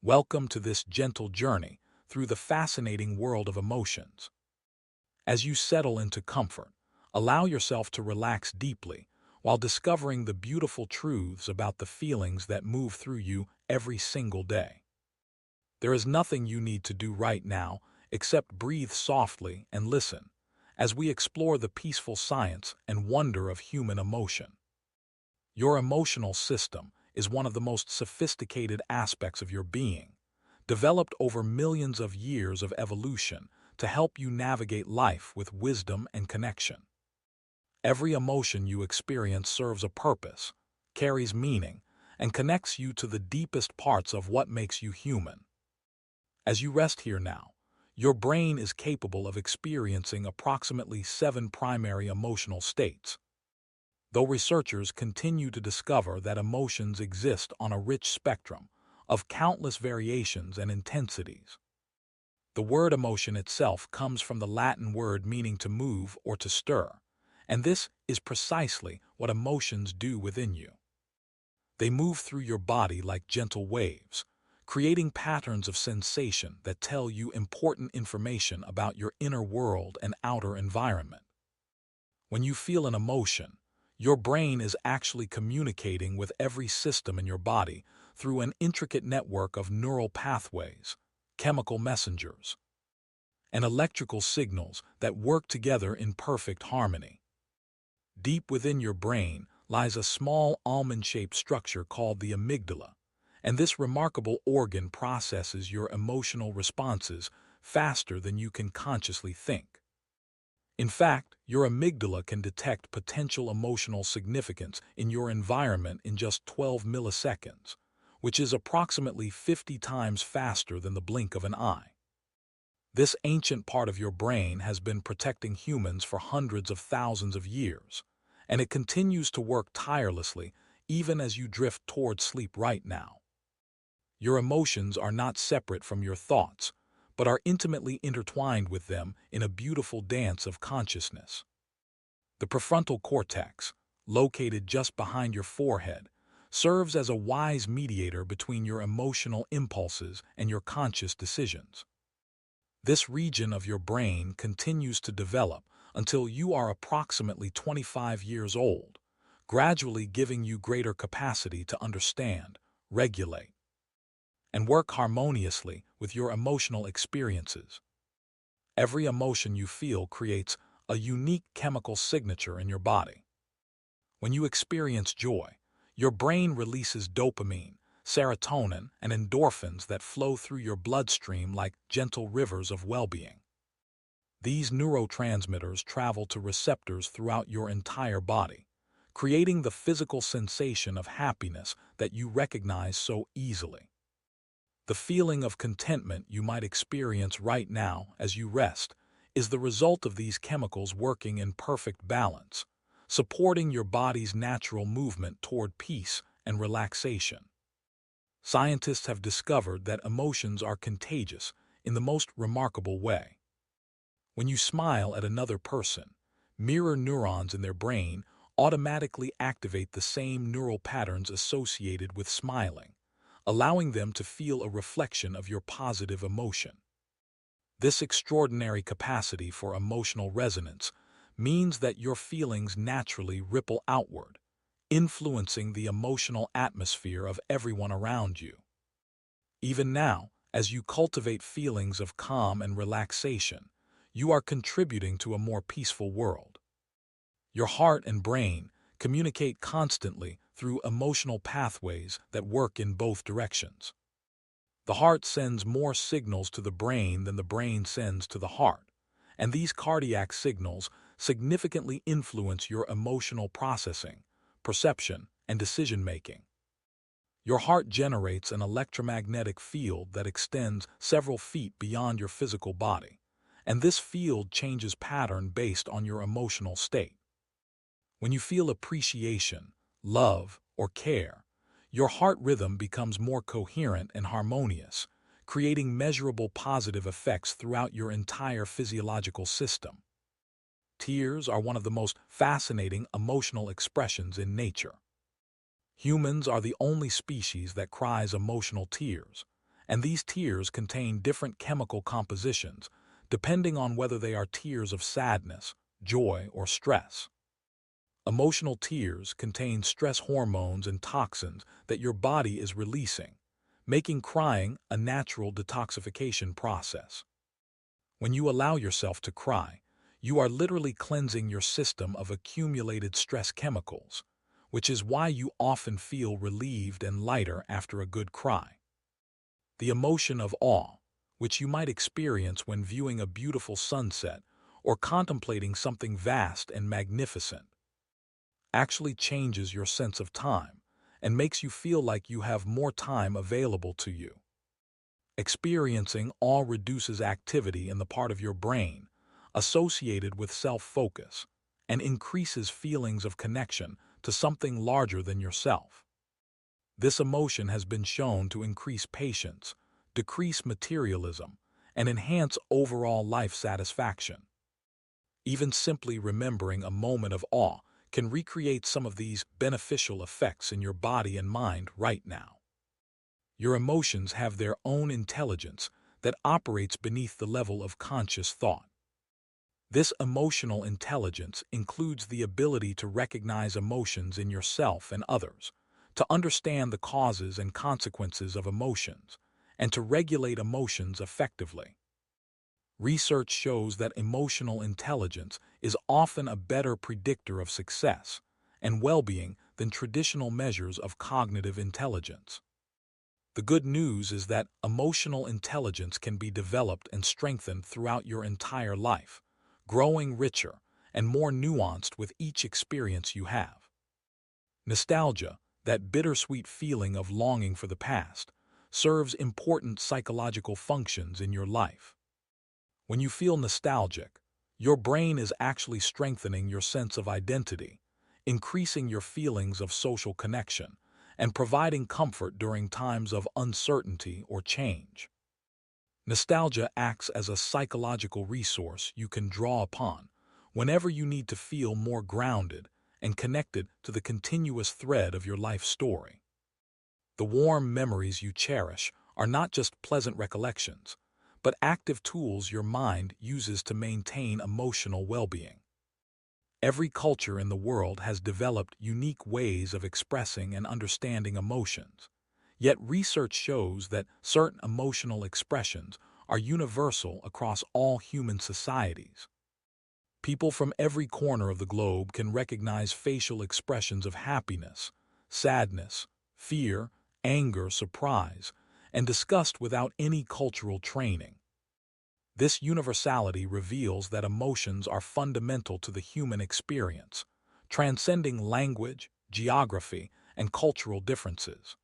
Welcome to this gentle journey through the fascinating world of emotions. As you settle into comfort, allow yourself to relax deeply while discovering the beautiful truths about the feelings that move through you every single day. There is nothing you need to do right now except breathe softly and listen as we explore the peaceful science and wonder of human emotion. Your emotional system is one of the most sophisticated aspects of your being, developed over millions of years of evolution to help you navigate life with wisdom and connection. Every emotion you experience serves a purpose, carries meaning, and connects you to the deepest parts of what makes you human. As you rest here now, your brain is capable of experiencing approximately 7 primary emotional states. Though researchers continue to discover that emotions exist on a rich spectrum of countless variations and intensities. The word emotion itself comes from the Latin word meaning to move or to stir, and this is precisely what emotions do within you. They move through your body like gentle waves, creating patterns of sensation that tell you important information about your inner world and outer environment. When you feel an emotion, your brain is actually communicating with every system in your body through an intricate network of neural pathways, chemical messengers, and electrical signals that work together in perfect harmony. Deep within your brain lies a small almond-shaped structure called the amygdala, and this remarkable organ processes your emotional responses faster than you can consciously think. In fact, your amygdala can detect potential emotional significance in your environment in just 12 milliseconds, which is approximately 50 times faster than the blink of an eye. This ancient part of your brain has been protecting humans for hundreds of thousands of years, and it continues to work tirelessly even as you drift toward sleep right now. Your emotions are not separate from your thoughts, but are intimately intertwined with them in a beautiful dance of consciousness. The prefrontal cortex, located just behind your forehead, serves as a wise mediator between your emotional impulses and your conscious decisions. This region of your brain continues to develop until you are approximately 25 years old, gradually giving you greater capacity to understand, regulate, and work harmoniously with your emotional experiences. Every emotion you feel creates a unique chemical signature in your body. When you experience joy, your brain releases dopamine, serotonin, and endorphins that flow through your bloodstream like gentle rivers of well-being. These neurotransmitters travel to receptors throughout your entire body, creating the physical sensation of happiness that you recognize so easily. The feeling of contentment you might experience right now as you rest is the result of these chemicals working in perfect balance, supporting your body's natural movement toward peace and relaxation. Scientists have discovered that emotions are contagious in the most remarkable way. When you smile at another person, mirror neurons in their brain automatically activate the same neural patterns associated with smiling, allowing them to feel a reflection of your positive emotion. This extraordinary capacity for emotional resonance means that your feelings naturally ripple outward, influencing the emotional atmosphere of everyone around you. Even now, as you cultivate feelings of calm and relaxation, you are contributing to a more peaceful world. Your heart and brain communicate constantly through emotional pathways that work in both directions. The heart sends more signals to the brain than the brain sends to the heart, and these cardiac signals significantly influence your emotional processing, perception, and decision-making. Your heart generates an electromagnetic field that extends several feet beyond your physical body, and this field changes pattern based on your emotional state. When you feel appreciation, love, or care, your heart rhythm becomes more coherent and harmonious, creating measurable positive effects throughout your entire physiological system. Tears are one of the most fascinating emotional expressions in nature. Humans are the only species that cries emotional tears, and these tears contain different chemical compositions, depending on whether they are tears of sadness, joy, or stress. Emotional tears contain stress hormones and toxins that your body is releasing, making crying a natural detoxification process. When you allow yourself to cry, you are literally cleansing your system of accumulated stress chemicals, which is why you often feel relieved and lighter after a good cry. The emotion of awe, which you might experience when viewing a beautiful sunset or contemplating something vast and magnificent, actually changes your sense of time and makes you feel like you have more time available to you. Experiencing awe reduces activity in the part of your brain associated with self-focus and increases feelings of connection to something larger than yourself. This emotion has been shown to increase patience, decrease materialism, and enhance overall life satisfaction. Even simply remembering a moment of awe can recreate some of these beneficial effects in your body and mind right now. Your emotions have their own intelligence that operates beneath the level of conscious thought. This emotional intelligence includes the ability to recognize emotions in yourself and others, to understand the causes and consequences of emotions, and to regulate emotions effectively. Research shows that emotional intelligence is often a better predictor of success and well-being than traditional measures of cognitive intelligence. The good news is that emotional intelligence can be developed and strengthened throughout your entire life, growing richer and more nuanced with each experience you have. Nostalgia, that bittersweet feeling of longing for the past, serves important psychological functions in your life. When you feel nostalgic, your brain is actually strengthening your sense of identity, increasing your feelings of social connection, and providing comfort during times of uncertainty or change. Nostalgia acts as a psychological resource you can draw upon whenever you need to feel more grounded and connected to the continuous thread of your life story. The warm memories you cherish are not just pleasant recollections, but active tools your mind uses to maintain emotional well-being. Every culture in the world has developed unique ways of expressing and understanding emotions, yet research shows that certain emotional expressions are universal across all human societies. People from every corner of the globe can recognize facial expressions of happiness, sadness, fear, anger, surprise, and disgust without any cultural training. This universality reveals that emotions are fundamental to the human experience, transcending language, geography, and cultural differences.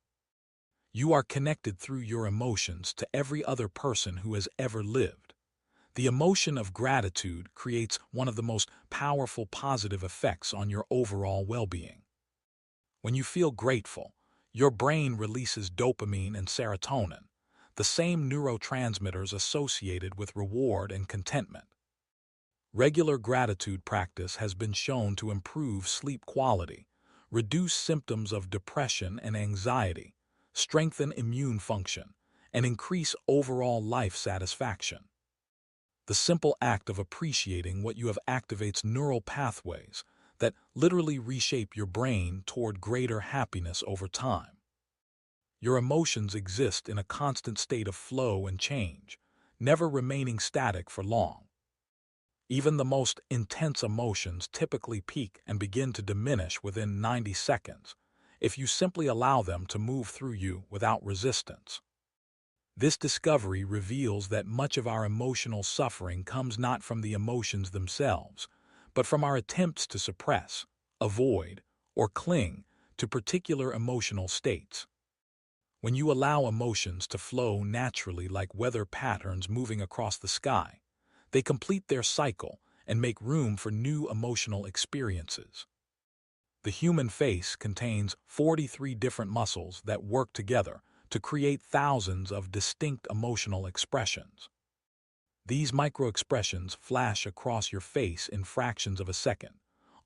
You are connected through your emotions to every other person who has ever lived. The emotion of gratitude creates one of the most powerful positive effects on your overall well-being. When you feel grateful, your brain releases dopamine and serotonin, the same neurotransmitters associated with reward and contentment. Regular gratitude practice has been shown to improve sleep quality, reduce symptoms of depression and anxiety, strengthen immune function, and increase overall life satisfaction. The simple act of appreciating what you have activates neural pathways that literally reshape your brain toward greater happiness over time. Your emotions exist in a constant state of flow and change, never remaining static for long. Even the most intense emotions typically peak and begin to diminish within 90 seconds, if you simply allow them to move through you without resistance. This discovery reveals that much of our emotional suffering comes not from the emotions themselves, but from our attempts to suppress, avoid, or cling to particular emotional states. When you allow emotions to flow naturally like weather patterns moving across the sky, they complete their cycle and make room for new emotional experiences. The human face contains 43 different muscles that work together to create thousands of distinct emotional expressions. These micro-expressions flash across your face in fractions of a second,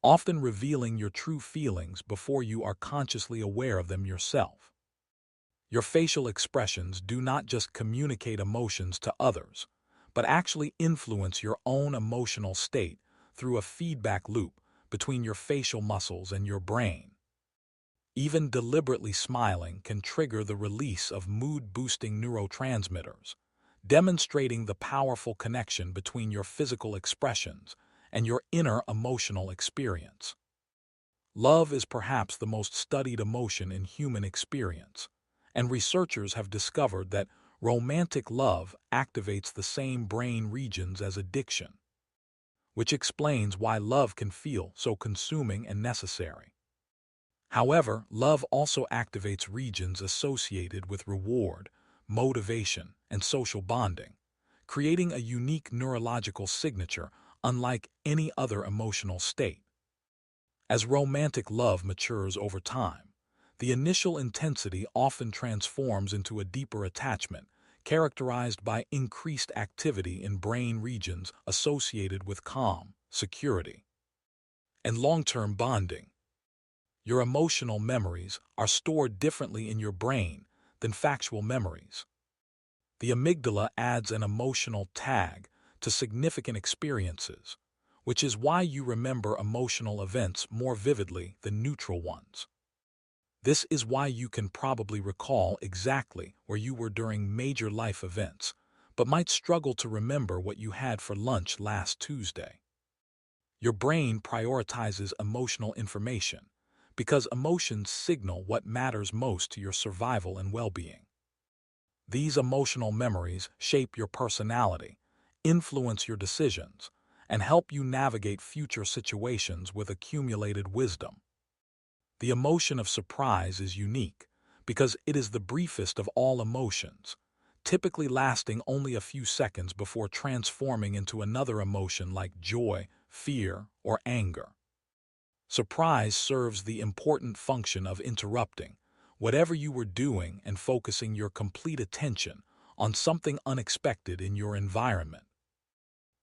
often revealing your true feelings before you are consciously aware of them yourself. Your facial expressions do not just communicate emotions to others, but actually influence your own emotional state through a feedback loop between your facial muscles and your brain. Even deliberately smiling can trigger the release of mood-boosting neurotransmitters, demonstrating the powerful connection between your physical expressions and your inner emotional experience. Love is perhaps the most studied emotion in human experience, and researchers have discovered that romantic love activates the same brain regions as addiction, which explains why love can feel so consuming and necessary. However, love also activates regions associated with reward, motivation, and social bonding, creating a unique neurological signature unlike any other emotional state. As romantic love matures over time, the initial intensity often transforms into a deeper attachment, characterized by increased activity in brain regions associated with calm, security, and long-term bonding. Your emotional memories are stored differently in your brain than factual memories. The amygdala adds an emotional tag to significant experiences, which is why you remember emotional events more vividly than neutral ones. This is why you can probably recall exactly where you were during major life events, but might struggle to remember what you had for lunch last Tuesday. Your brain prioritizes emotional information because emotions signal what matters most to your survival and well-being. These emotional memories shape your personality, influence your decisions, and help you navigate future situations with accumulated wisdom. The emotion of surprise is unique because it is the briefest of all emotions, typically lasting only a few seconds before transforming into another emotion like joy, fear, or anger. Surprise serves the important function of interrupting whatever you were doing and focusing your complete attention on something unexpected in your environment.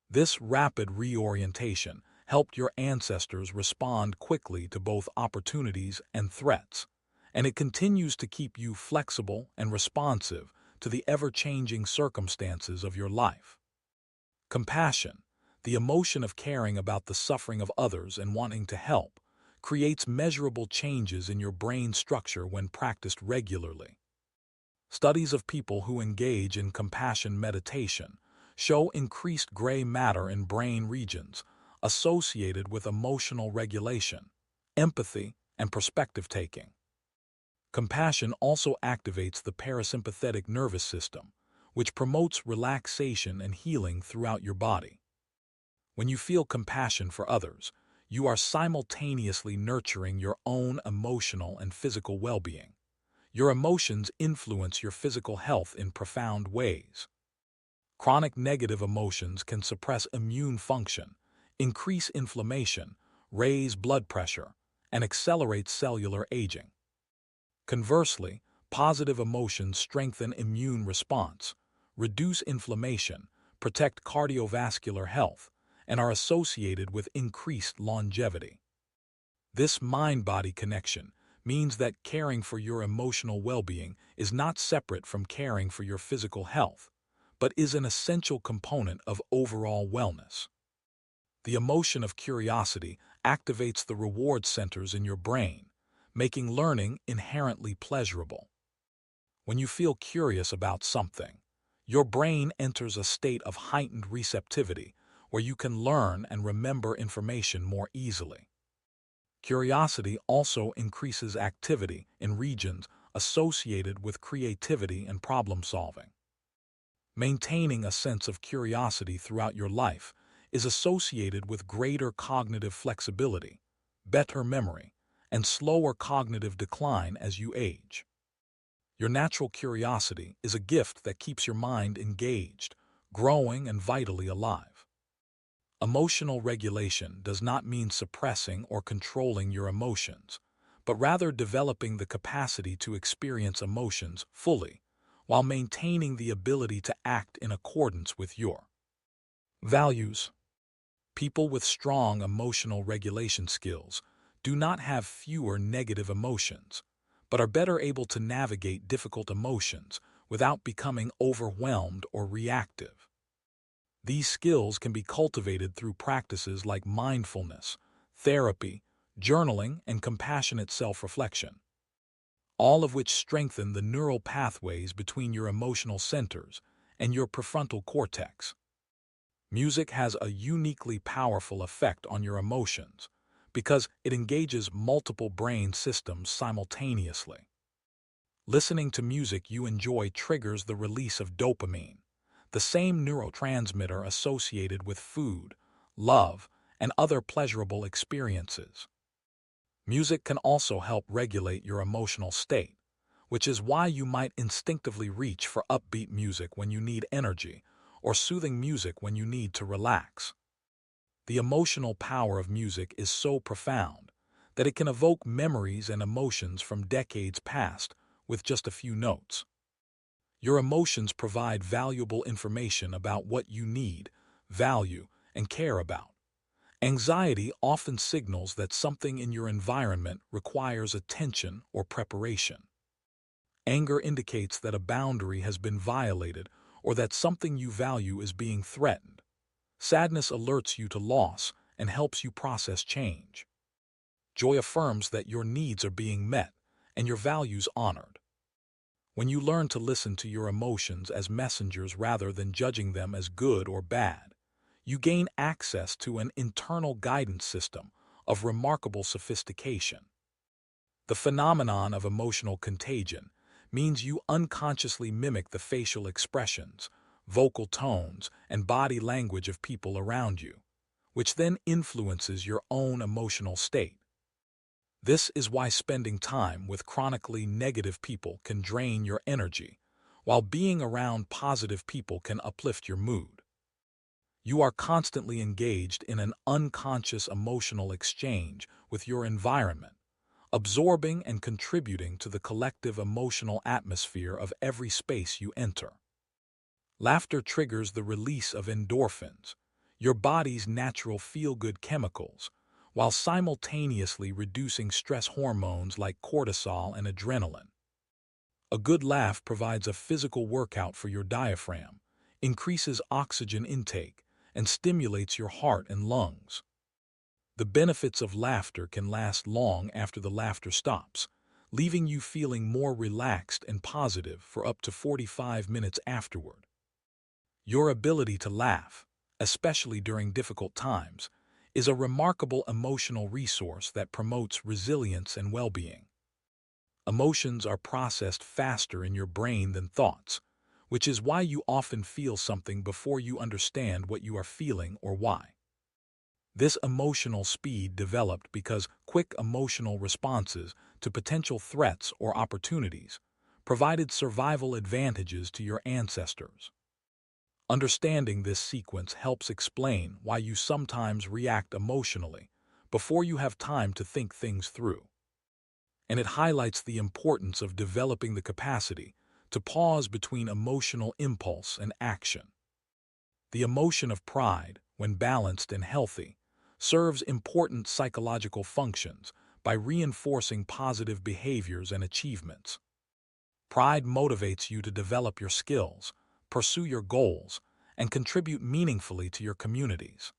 This rapid reorientation helped your ancestors respond quickly to both opportunities and threats, and it continues to keep you flexible and responsive to the ever-changing circumstances of your life. Compassion, the emotion of caring about the suffering of others and wanting to help, creates measurable changes in your brain structure when practiced regularly. Studies of people who engage in compassion meditation show increased gray matter in brain regions associated with emotional regulation, empathy, and perspective-taking. Compassion also activates the parasympathetic nervous system, which promotes relaxation and healing throughout your body. When you feel compassion for others, you are simultaneously nurturing your own emotional and physical well-being. Your emotions influence your physical health in profound ways. Chronic negative emotions can suppress immune function, increase inflammation, raise blood pressure, and accelerate cellular aging. Conversely, positive emotions strengthen immune response, reduce inflammation, protect cardiovascular health, and are associated with increased longevity. This mind-body connection means that caring for your emotional well-being is not separate from caring for your physical health, but is an essential component of overall wellness. The emotion of curiosity activates the reward centers in your brain, making learning inherently pleasurable. When you feel curious about something, your brain enters a state of heightened receptivity where you can learn and remember information more easily. Curiosity also increases activity in regions associated with creativity and problem-solving. Maintaining a sense of curiosity throughout your life is associated with greater cognitive flexibility, better memory, and slower cognitive decline as you age. Your natural curiosity is a gift that keeps your mind engaged, growing, and vitally alive. Emotional regulation does not mean suppressing or controlling your emotions, but rather developing the capacity to experience emotions fully, while maintaining the ability to act in accordance with your values. People with strong emotional regulation skills do not have fewer negative emotions, but are better able to navigate difficult emotions without becoming overwhelmed or reactive. These skills can be cultivated through practices like mindfulness, therapy, journaling, and compassionate self-reflection, all of which strengthen the neural pathways between your emotional centers and your prefrontal cortex. Music has a uniquely powerful effect on your emotions because it engages multiple brain systems simultaneously. Listening to music you enjoy triggers the release of dopamine, the same neurotransmitter associated with food, love, and other pleasurable experiences. Music can also help regulate your emotional state, which is why you might instinctively reach for upbeat music when you need energy or soothing music when you need to relax. The emotional power of music is so profound that it can evoke memories and emotions from decades past with just a few notes. Your emotions provide valuable information about what you need, value, and care about. Anxiety often signals that something in your environment requires attention or preparation. Anger indicates that a boundary has been violated or that something you value is being threatened. Sadness alerts you to loss and helps you process change. Joy affirms that your needs are being met and your values honored. When you learn to listen to your emotions as messengers rather than judging them as good or bad, you gain access to an internal guidance system of remarkable sophistication. The phenomenon of emotional contagion means you unconsciously mimic the facial expressions, vocal tones, and body language of people around you, which then influences your own emotional state. This is why spending time with chronically negative people can drain your energy, while being around positive people can uplift your mood. You are constantly engaged in an unconscious emotional exchange with your environment, absorbing and contributing to the collective emotional atmosphere of every space you enter. Laughter triggers the release of endorphins, your body's natural feel-good chemicals, while simultaneously reducing stress hormones like cortisol and adrenaline. A good laugh provides a physical workout for your diaphragm, increases oxygen intake, and stimulates your heart and lungs. The benefits of laughter can last long after the laughter stops, leaving you feeling more relaxed and positive for up to 45 minutes afterward. Your ability to laugh, especially during difficult times, is a remarkable emotional resource that promotes resilience and well-being. Emotions are processed faster in your brain than thoughts, which is why you often feel something before you understand what you are feeling or why. This emotional speed developed because quick emotional responses to potential threats or opportunities provided survival advantages to your ancestors. Understanding this sequence helps explain why you sometimes react emotionally before you have time to think things through. And it highlights the importance of developing the capacity to pause between emotional impulse and action. The emotion of pride, when balanced and healthy, serves important psychological functions by reinforcing positive behaviors and achievements. Pride motivates you to develop your skills, pursue your goals, and contribute meaningfully to your communities.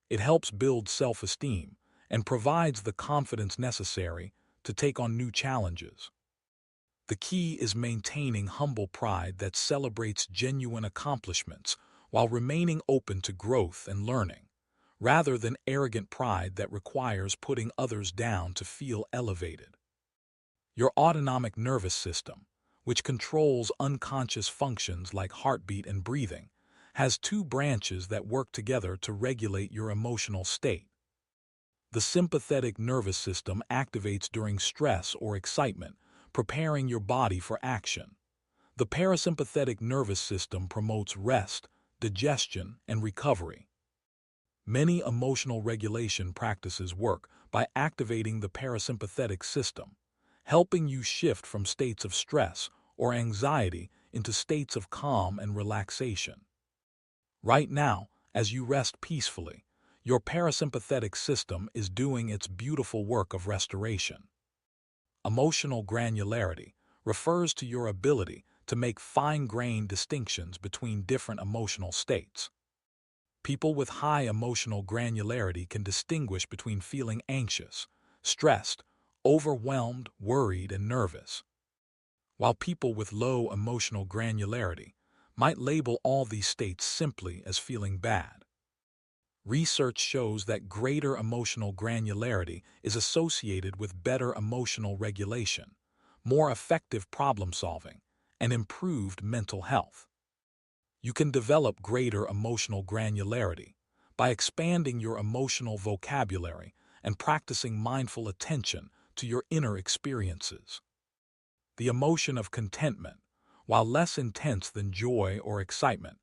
It helps build self-esteem and provides the confidence necessary to take on new challenges. The key is maintaining humble pride that celebrates genuine accomplishments while remaining open to growth and learning, rather than arrogant pride that requires putting others down to feel elevated. Your autonomic nervous system, which controls unconscious functions like heartbeat and breathing, has two branches that work together to regulate your emotional state. The sympathetic nervous system activates during stress or excitement, preparing your body for action. The parasympathetic nervous system promotes rest, digestion, and recovery. Many emotional regulation practices work by activating the parasympathetic system, helping you shift from states of stress or anxiety into states of calm and relaxation. Right now, as you rest peacefully, your parasympathetic system is doing its beautiful work of restoration. Emotional granularity refers to your ability to make fine-grained distinctions between different emotional states. People with high emotional granularity can distinguish between feeling anxious, stressed, overwhelmed, worried, and nervous, while people with low emotional granularity might label all these states simply as feeling bad. Research shows that greater emotional granularity is associated with better emotional regulation, more effective problem-solving, and improved mental health. You can develop greater emotional granularity by expanding your emotional vocabulary and practicing mindful attention to your inner experiences. The emotion of contentment, while less intense than joy or excitement,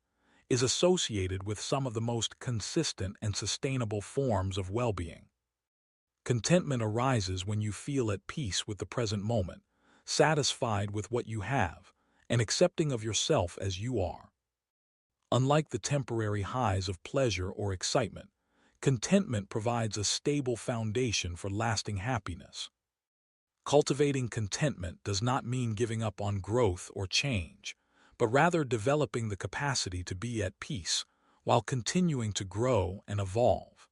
is associated with some of the most consistent and sustainable forms of well-being. Contentment arises when you feel at peace with the present moment, satisfied with what you have, and accepting of yourself as you are. Unlike the temporary highs of pleasure or excitement, contentment provides a stable foundation for lasting happiness. Cultivating contentment does not mean giving up on growth or change, but rather developing the capacity to be at peace while continuing to grow and evolve.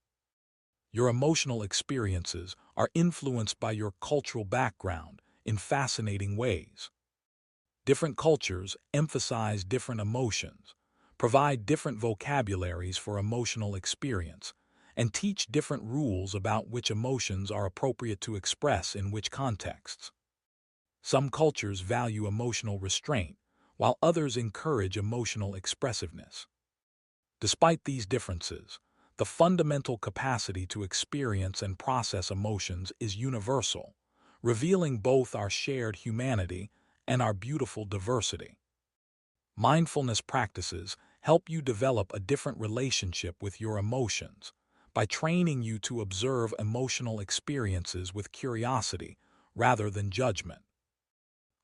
Your emotional experiences are influenced by your cultural background in fascinating ways. Different cultures emphasize different emotions, provide different vocabularies for emotional experience, and teach different rules about which emotions are appropriate to express in which contexts. Some cultures value emotional restraint, while others encourage emotional expressiveness. Despite these differences, the fundamental capacity to experience and process emotions is universal, revealing both our shared humanity and our beautiful diversity. Mindfulness practices help you develop a different relationship with your emotions by training you to observe emotional experiences with curiosity rather than judgment.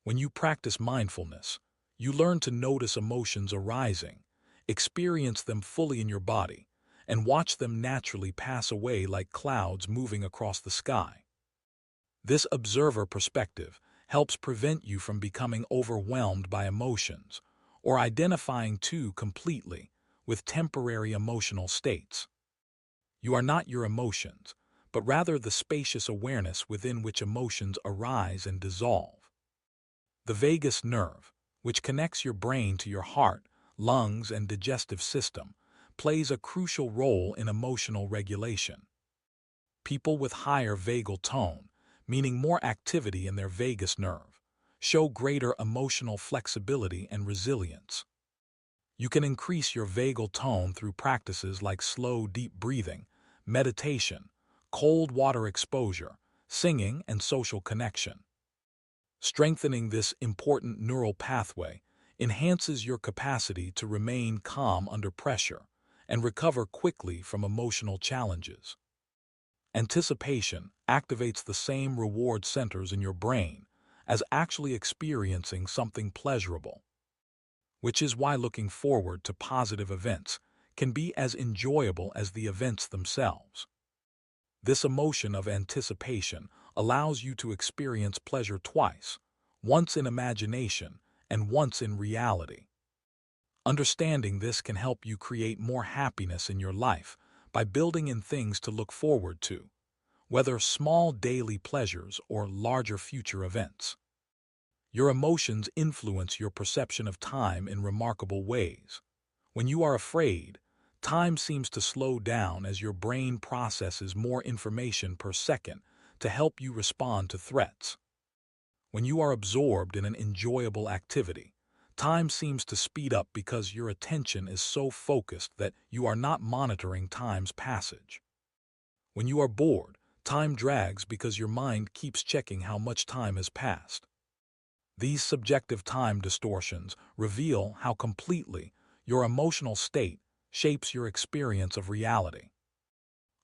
When you practice mindfulness, you learn to notice emotions arising, experience them fully in your body, and watch them naturally pass away like clouds moving across the sky. This observer perspective helps prevent you from becoming overwhelmed by emotions or identifying too completely with temporary emotional states. You are not your emotions, but rather the spacious awareness within which emotions arise and dissolve. The vagus nerve, which connects your brain to your heart, lungs, and digestive system, plays a crucial role in emotional regulation. People with higher vagal tone, meaning more activity in their vagus nerve, show greater emotional flexibility and resilience. You can increase your vagal tone through practices like slow, deep breathing, meditation, cold water exposure, singing, and social connection. Strengthening this important neural pathway enhances your capacity to remain calm under pressure and recover quickly from emotional challenges. Anticipation activates the same reward centers in your brain as actually experiencing something pleasurable, which is why looking forward to positive events can be as enjoyable as the events themselves. This emotion of anticipation allows you to experience pleasure twice, once in imagination and once in reality. Understanding this can help you create more happiness in your life by building in things to look forward to, whether small daily pleasures or larger future events. Your emotions influence your perception of time in remarkable ways. When you are afraid, time seems to slow down as your brain processes more information per second to help you respond to threats. When you are absorbed in an enjoyable activity, time seems to speed up because your attention is so focused that you are not monitoring time's passage. When you are bored, time drags because your mind keeps checking how much time has passed. These subjective time distortions reveal how completely your emotional state shapes your experience of reality.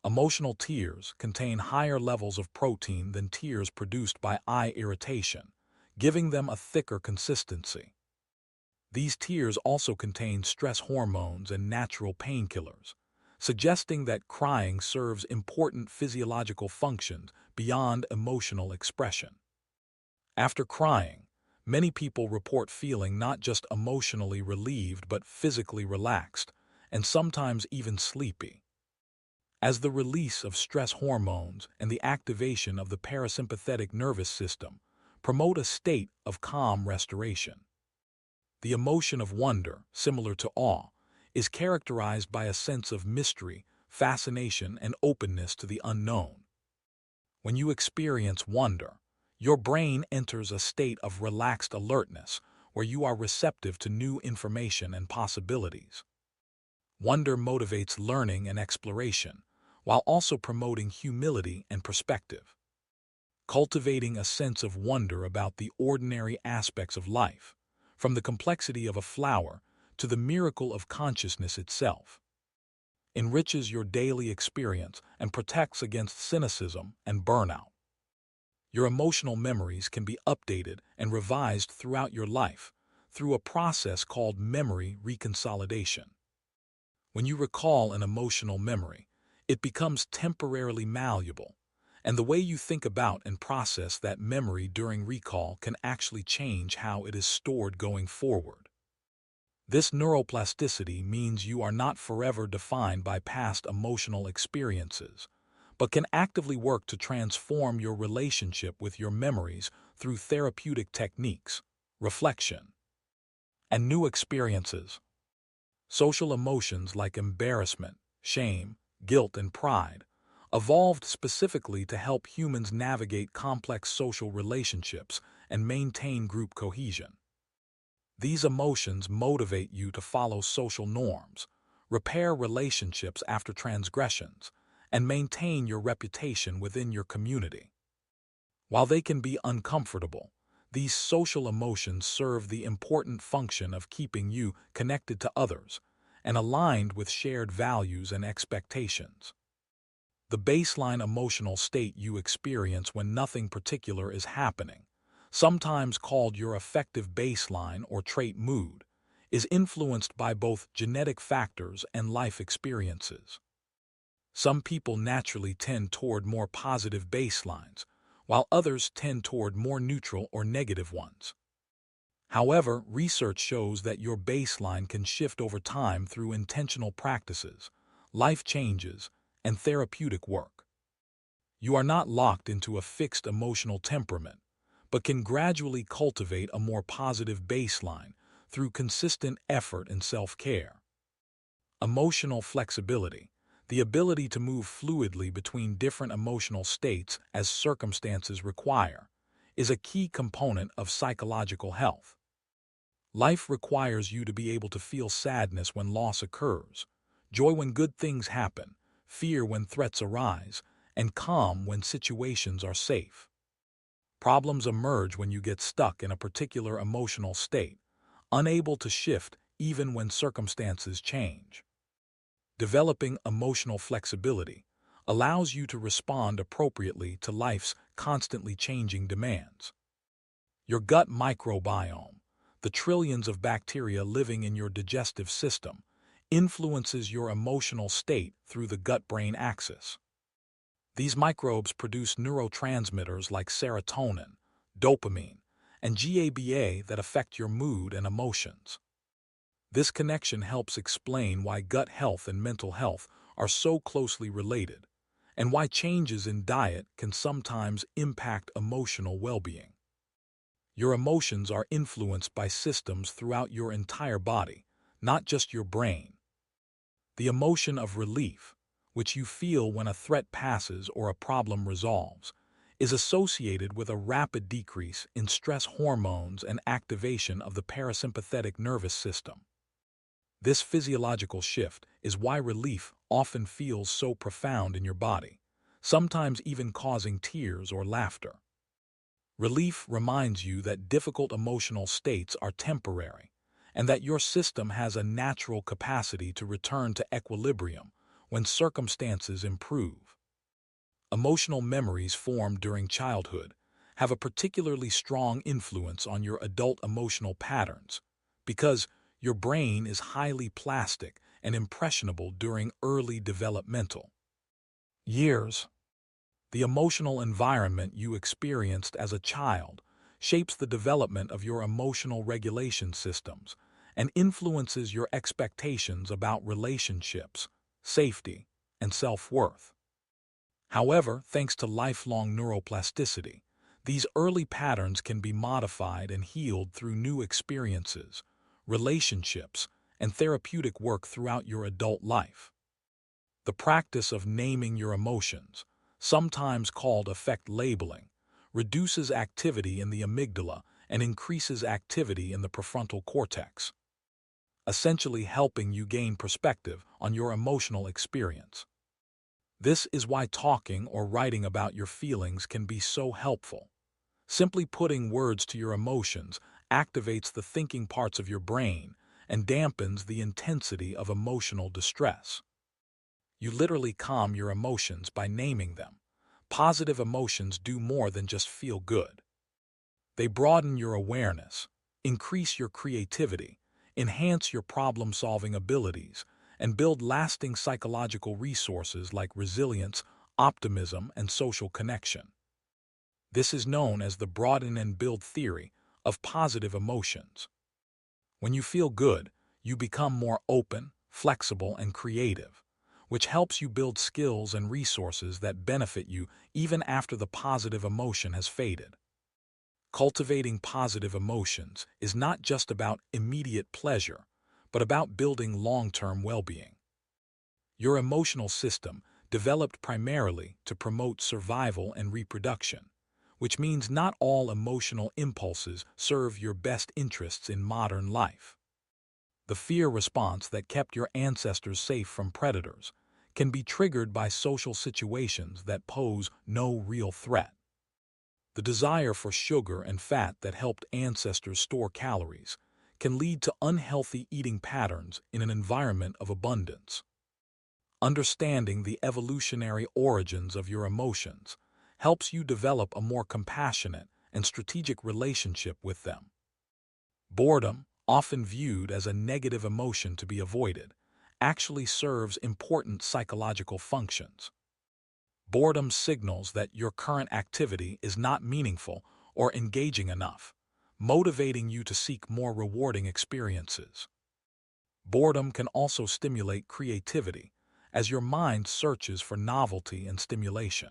Emotional tears contain higher levels of protein than tears produced by eye irritation, giving them a thicker consistency. These tears also contain stress hormones and natural painkillers, suggesting that crying serves important physiological functions beyond emotional expression. After crying, many people report feeling not just emotionally relieved but physically relaxed, and sometimes even sleepy. As the release of stress hormones and the activation of the parasympathetic nervous system promote a state of calm restoration. The emotion of wonder, similar to awe, is characterized by a sense of mystery, fascination, and openness to the unknown. When you experience wonder, your brain enters a state of relaxed alertness where you are receptive to new information and possibilities. Wonder motivates learning and exploration, while also promoting humility and perspective. Cultivating a sense of wonder about the ordinary aspects of life, from the complexity of a flower to the miracle of consciousness itself, enriches your daily experience and protects against cynicism and burnout. Your emotional memories can be updated and revised throughout your life through a process called memory reconsolidation. When you recall an emotional memory, it becomes temporarily malleable, and the way you think about and process that memory during recall can actually change how it is stored going forward. This neuroplasticity means you are not forever defined by past emotional experiences, but can actively work to transform your relationship with your memories through therapeutic techniques, reflection, and new experiences. Social emotions like embarrassment, shame, guilt, and pride evolved specifically to help humans navigate complex social relationships and maintain group cohesion. These emotions motivate you to follow social norms, repair relationships after transgressions, and maintain your reputation within your community. While they can be uncomfortable, these social emotions serve the important function of keeping you connected to others and aligned with shared values and expectations. The baseline emotional state you experience when nothing particular is happening, sometimes called your affective baseline or trait mood, is influenced by both genetic factors and life experiences. Some people naturally tend toward more positive baselines, while others tend toward more neutral or negative ones. However, research shows that your baseline can shift over time through intentional practices, life changes, and therapeutic work. You are not locked into a fixed emotional temperament, but can gradually cultivate a more positive baseline through consistent effort and self-care. Emotional flexibility, the ability to move fluidly between different emotional states as circumstances require, is a key component of psychological health. Life requires you to be able to feel sadness when loss occurs, joy when good things happen, fear when threats arise, and calm when situations are safe. Problems emerge when you get stuck in a particular emotional state, unable to shift even when circumstances change. Developing emotional flexibility allows you to respond appropriately to life's constantly changing demands. Your gut microbiome, the trillions of bacteria living in your digestive system, influences your emotional state through the gut-brain axis. These microbes produce neurotransmitters like serotonin, dopamine, and GABA that affect your mood and emotions. This connection helps explain why gut health and mental health are so closely related, and why changes in diet can sometimes impact emotional well-being. Your emotions are influenced by systems throughout your entire body, not just your brain. The emotion of relief, which you feel when a threat passes or a problem resolves, is associated with a rapid decrease in stress hormones and activation of the parasympathetic nervous system. This physiological shift is why relief often feels so profound in your body, sometimes even causing tears or laughter. Relief reminds you that difficult emotional states are temporary, and that your system has a natural capacity to return to equilibrium when circumstances improve. Emotional memories formed during childhood have a particularly strong influence on your adult emotional patterns because your brain is highly plastic and impressionable during early developmental years. The emotional environment you experienced as a child shapes the development of your emotional regulation systems and influences your expectations about relationships, safety, and self-worth. However, thanks to lifelong neuroplasticity, these early patterns can be modified and healed through new experiences, relationships, and therapeutic work throughout your adult life. The practice of naming your emotions, sometimes called affect labeling, reduces activity in the amygdala and increases activity in the prefrontal cortex, essentially helping you gain perspective on your emotional experience. This is why talking or writing about your feelings can be so helpful. Simply putting words to your emotions activates the thinking parts of your brain and dampens the intensity of emotional distress. You literally calm your emotions by naming them. Positive emotions do more than just feel good. They broaden your awareness, increase your creativity, enhance your problem-solving abilities, and build lasting psychological resources like resilience, optimism, and social connection. This is known as the broaden and build theory of positive emotions. When you feel good, you become more open, flexible, and creative, which helps you build skills and resources that benefit you even after the positive emotion has faded. Cultivating positive emotions is not just about immediate pleasure, but about building long-term well-being. Your emotional system developed primarily to promote survival and reproduction, which means not all emotional impulses serve your best interests in modern life. The fear response that kept your ancestors safe from predators can be triggered by social situations that pose no real threat. The desire for sugar and fat that helped ancestors store calories can lead to unhealthy eating patterns in an environment of abundance. Understanding the evolutionary origins of your emotions helps you develop a more compassionate and strategic relationship with them. Boredom, often viewed as a negative emotion to be avoided, actually serves important psychological functions. Boredom signals that your current activity is not meaningful or engaging enough, motivating you to seek more rewarding experiences. Boredom can also stimulate creativity, as your mind searches for novelty and stimulation.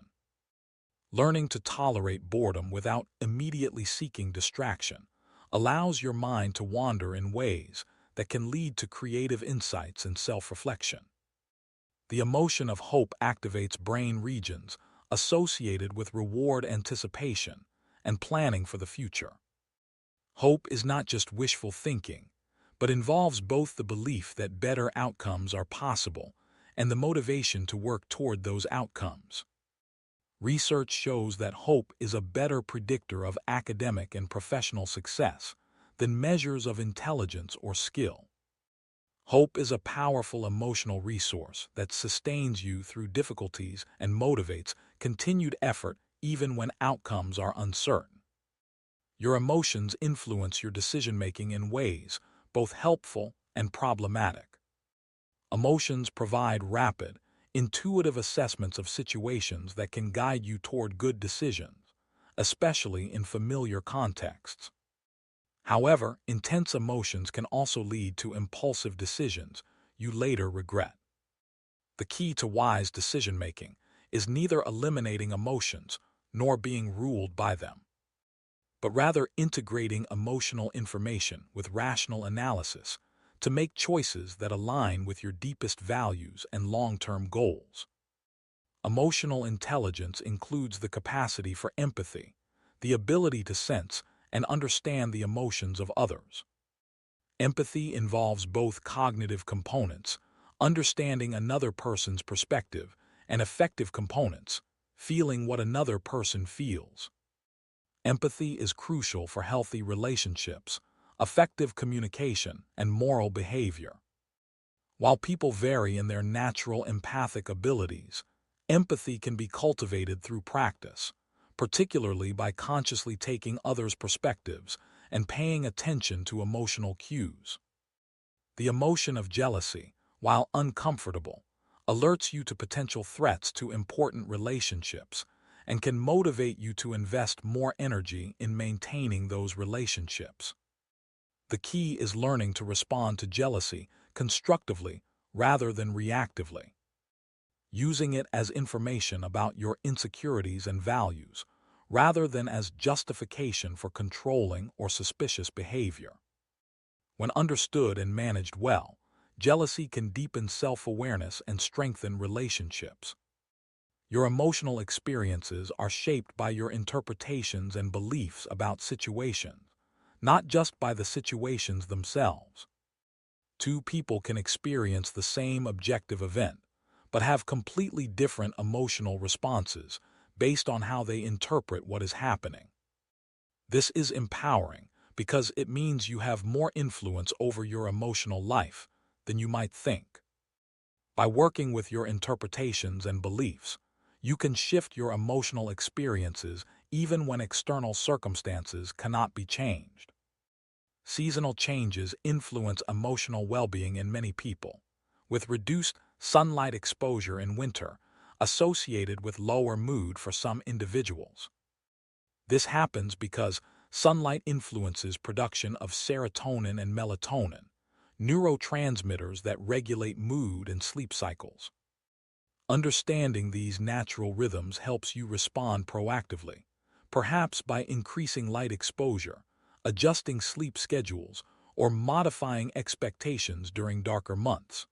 Learning to tolerate boredom without immediately seeking distraction allows your mind to wander in ways that can lead to creative insights and self-reflection. The emotion of hope activates brain regions associated with reward anticipation and planning for the future. Hope is not just wishful thinking, but involves both the belief that better outcomes are possible and the motivation to work toward those outcomes. Research shows that hope is a better predictor of academic and professional success than measures of intelligence or skill. Hope is a powerful emotional resource that sustains you through difficulties and motivates continued effort even when outcomes are uncertain. Your emotions influence your decision-making in ways both helpful and problematic. Emotions provide rapid, intuitive assessments of situations that can guide you toward good decisions, especially in familiar contexts. However, intense emotions can also lead to impulsive decisions you later regret. The key to wise decision-making is neither eliminating emotions nor being ruled by them, but rather integrating emotional information with rational analysis to make choices that align with your deepest values and long-term goals. Emotional intelligence includes the capacity for empathy, the ability to sense and understand the emotions of others. Empathy involves both cognitive components, understanding another person's perspective, and affective components, feeling what another person feels. Empathy is crucial for healthy relationships, effective communication, and moral behavior. While people vary in their natural empathic abilities, empathy can be cultivated through practice, particularly by consciously taking others' perspectives and paying attention to emotional cues. The emotion of jealousy, while uncomfortable, alerts you to potential threats to important relationships and can motivate you to invest more energy in maintaining those relationships. The key is learning to respond to jealousy constructively rather than reactively, using it as information about your insecurities and values, rather than as justification for controlling or suspicious behavior. When understood and managed well, jealousy can deepen self-awareness and strengthen relationships. Your emotional experiences are shaped by your interpretations and beliefs about situations, not just by the situations themselves. Two people can experience the same objective event, but have completely different emotional responses based on how they interpret what is happening. This is empowering because it means you have more influence over your emotional life than you might think. By working with your interpretations and beliefs, you can shift your emotional experiences even when external circumstances cannot be changed. Seasonal changes influence emotional well-being in many people, with reduced sunlight exposure in winter associated with lower mood for some individuals. This happens because sunlight influences production of serotonin and melatonin, neurotransmitters that regulate mood and sleep cycles. Understanding these natural rhythms helps you respond proactively, perhaps by increasing light exposure, adjusting sleep schedules, or modifying expectations during darker months.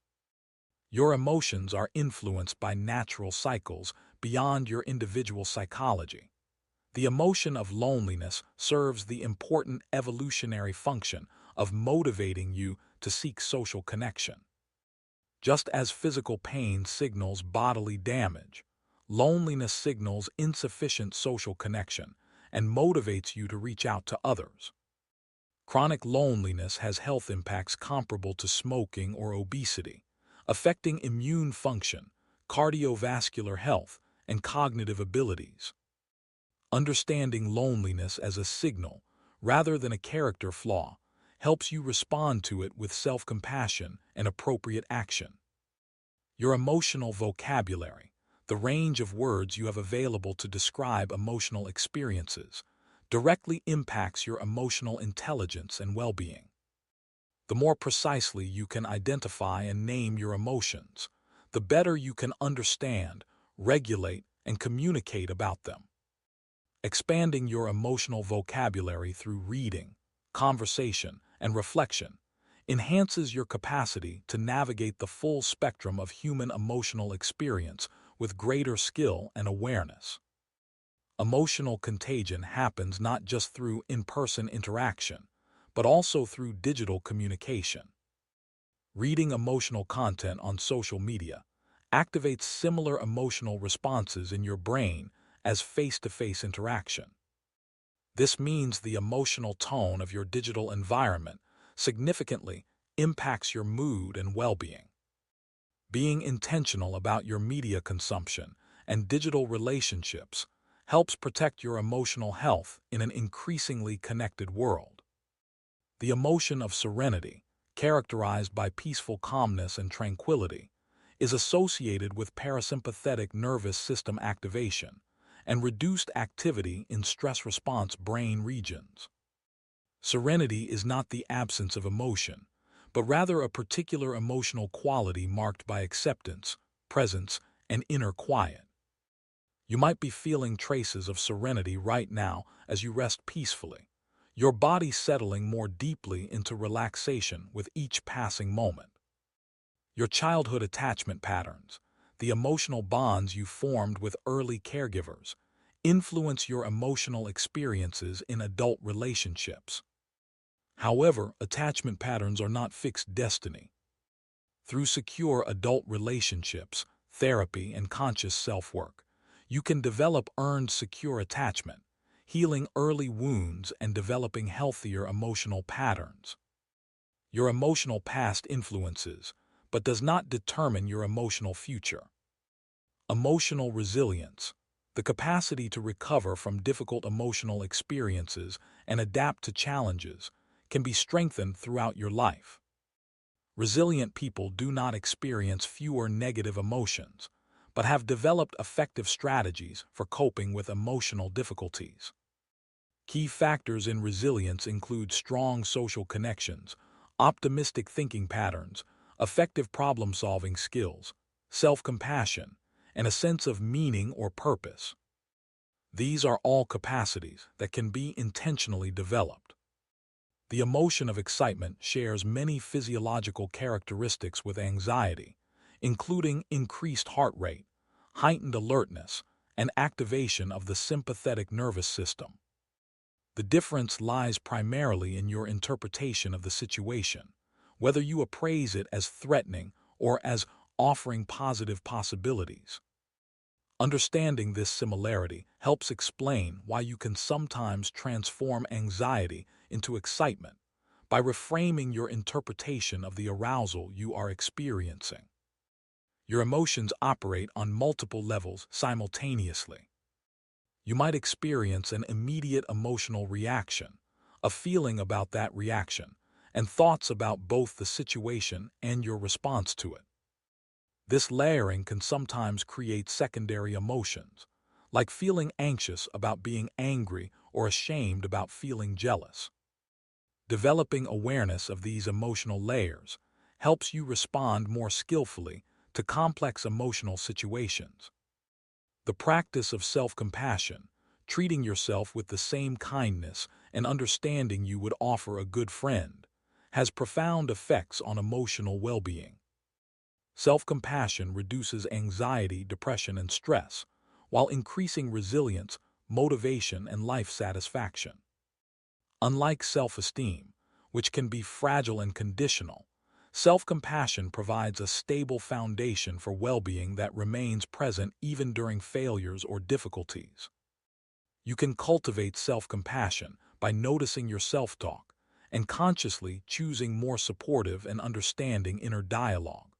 Your emotions are influenced by natural cycles beyond your individual psychology. The emotion of loneliness serves the important evolutionary function of motivating you to seek social connection. Just as physical pain signals bodily damage, loneliness signals insufficient social connection and motivates you to reach out to others. Chronic loneliness has health impacts comparable to smoking or obesity, affecting immune function, cardiovascular health, and cognitive abilities. Understanding loneliness as a signal, rather than a character flaw, helps you respond to it with self-compassion and appropriate action. Your emotional vocabulary, the range of words you have available to describe emotional experiences, directly impacts your emotional intelligence and well-being. The more precisely you can identify and name your emotions, the better you can understand, regulate, and communicate about them. Expanding your emotional vocabulary through reading, conversation, and reflection enhances your capacity to navigate the full spectrum of human emotional experience with greater skill and awareness. Emotional contagion happens not just through in-person interaction, but also through digital communication. Reading emotional content on social media activates similar emotional responses in your brain as face-to-face interaction. This means the emotional tone of your digital environment significantly impacts your mood and well-being. Being intentional about your media consumption and digital relationships helps protect your emotional health in an increasingly connected world. The emotion of serenity, characterized by peaceful calmness and tranquility, is associated with parasympathetic nervous system activation and reduced activity in stress response brain regions. Serenity is not the absence of emotion, but rather a particular emotional quality marked by acceptance, presence, and inner quiet. You might be feeling traces of serenity right now as you rest peacefully, your body settling more deeply into relaxation with each passing moment. Your childhood attachment patterns, the emotional bonds you formed with early caregivers, influence your emotional experiences in adult relationships. However, attachment patterns are not fixed destiny. Through secure adult relationships, therapy, and conscious self-work, you can develop earned secure attachment, healing early wounds and developing healthier emotional patterns. Your emotional past influences, but does not determine your emotional future. Emotional resilience, the capacity to recover from difficult emotional experiences and adapt to challenges, can be strengthened throughout your life. Resilient people do not experience fewer negative emotions, but have developed effective strategies for coping with emotional difficulties. Key factors in resilience include strong social connections, optimistic thinking patterns, effective problem-solving skills, self-compassion, and a sense of meaning or purpose. These are all capacities that can be intentionally developed. The emotion of excitement shares many physiological characteristics with anxiety, including increased heart rate, heightened alertness, and activation of the sympathetic nervous system. The difference lies primarily in your interpretation of the situation, whether you appraise it as threatening or as offering positive possibilities. Understanding this similarity helps explain why you can sometimes transform anxiety into excitement by reframing your interpretation of the arousal you are experiencing. Your emotions operate on multiple levels simultaneously. You might experience an immediate emotional reaction, a feeling about that reaction, and thoughts about both the situation and your response to it. This layering can sometimes create secondary emotions, like feeling anxious about being angry or ashamed about feeling jealous. Developing awareness of these emotional layers helps you respond more skillfully to complex emotional situations. The practice of self-compassion, treating yourself with the same kindness and understanding you would offer a good friend, has profound effects on emotional well-being. Self-compassion reduces anxiety, depression, and stress, while increasing resilience, motivation, and life satisfaction. Unlike self-esteem, which can be fragile and conditional, self-compassion provides a stable foundation for well-being that remains present even during failures or difficulties. You can cultivate self-compassion by noticing your self-talk and consciously choosing more supportive and understanding inner dialogue.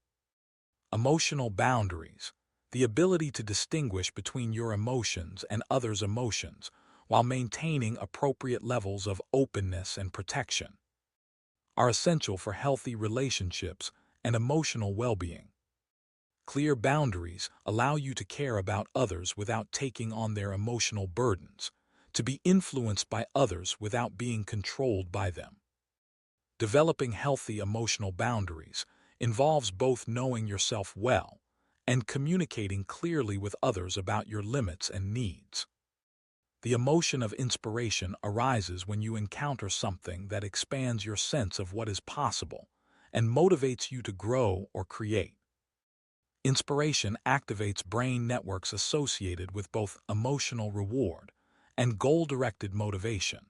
Emotional boundaries, the ability to distinguish between your emotions and others' emotions while maintaining appropriate levels of openness and protection, are essential for healthy relationships and emotional well-being. Clear boundaries allow you to care about others without taking on their emotional burdens, to be influenced by others without being controlled by them. Developing healthy emotional boundaries involves both knowing yourself well and communicating clearly with others about your limits and needs. The emotion of inspiration arises when you encounter something that expands your sense of what is possible and motivates you to grow or create. Inspiration activates brain networks associated with both emotional reward and goal-directed motivation.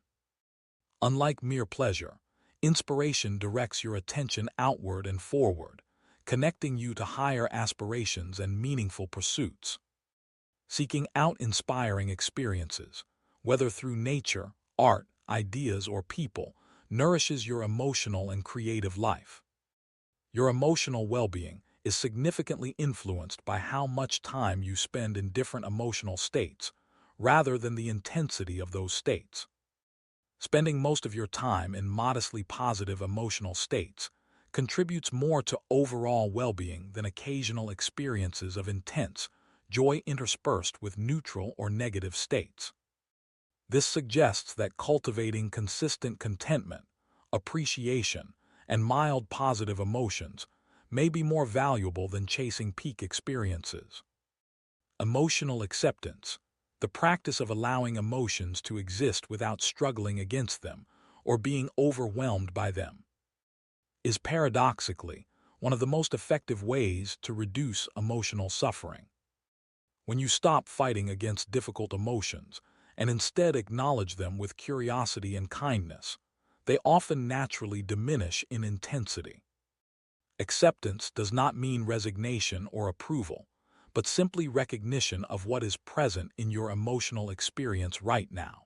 Unlike mere pleasure, inspiration directs your attention outward and forward, connecting you to higher aspirations and meaningful pursuits. Seeking out inspiring experiences, whether through nature, art, ideas, or people, nourishes your emotional and creative life. Your emotional well-being is significantly influenced by how much time you spend in different emotional states, rather than the intensity of those states. Spending most of your time in modestly positive emotional states contributes more to overall well-being than occasional experiences of intense joy interspersed with neutral or negative states. This suggests that cultivating consistent contentment, appreciation, and mild positive emotions may be more valuable than chasing peak experiences. Emotional acceptance, the practice of allowing emotions to exist without struggling against them or being overwhelmed by them, is paradoxically one of the most effective ways to reduce emotional suffering. When you stop fighting against difficult emotions and instead acknowledge them with curiosity and kindness, they often naturally diminish in intensity. Acceptance does not mean resignation or approval, but simply recognition of what is present in your emotional experience right now.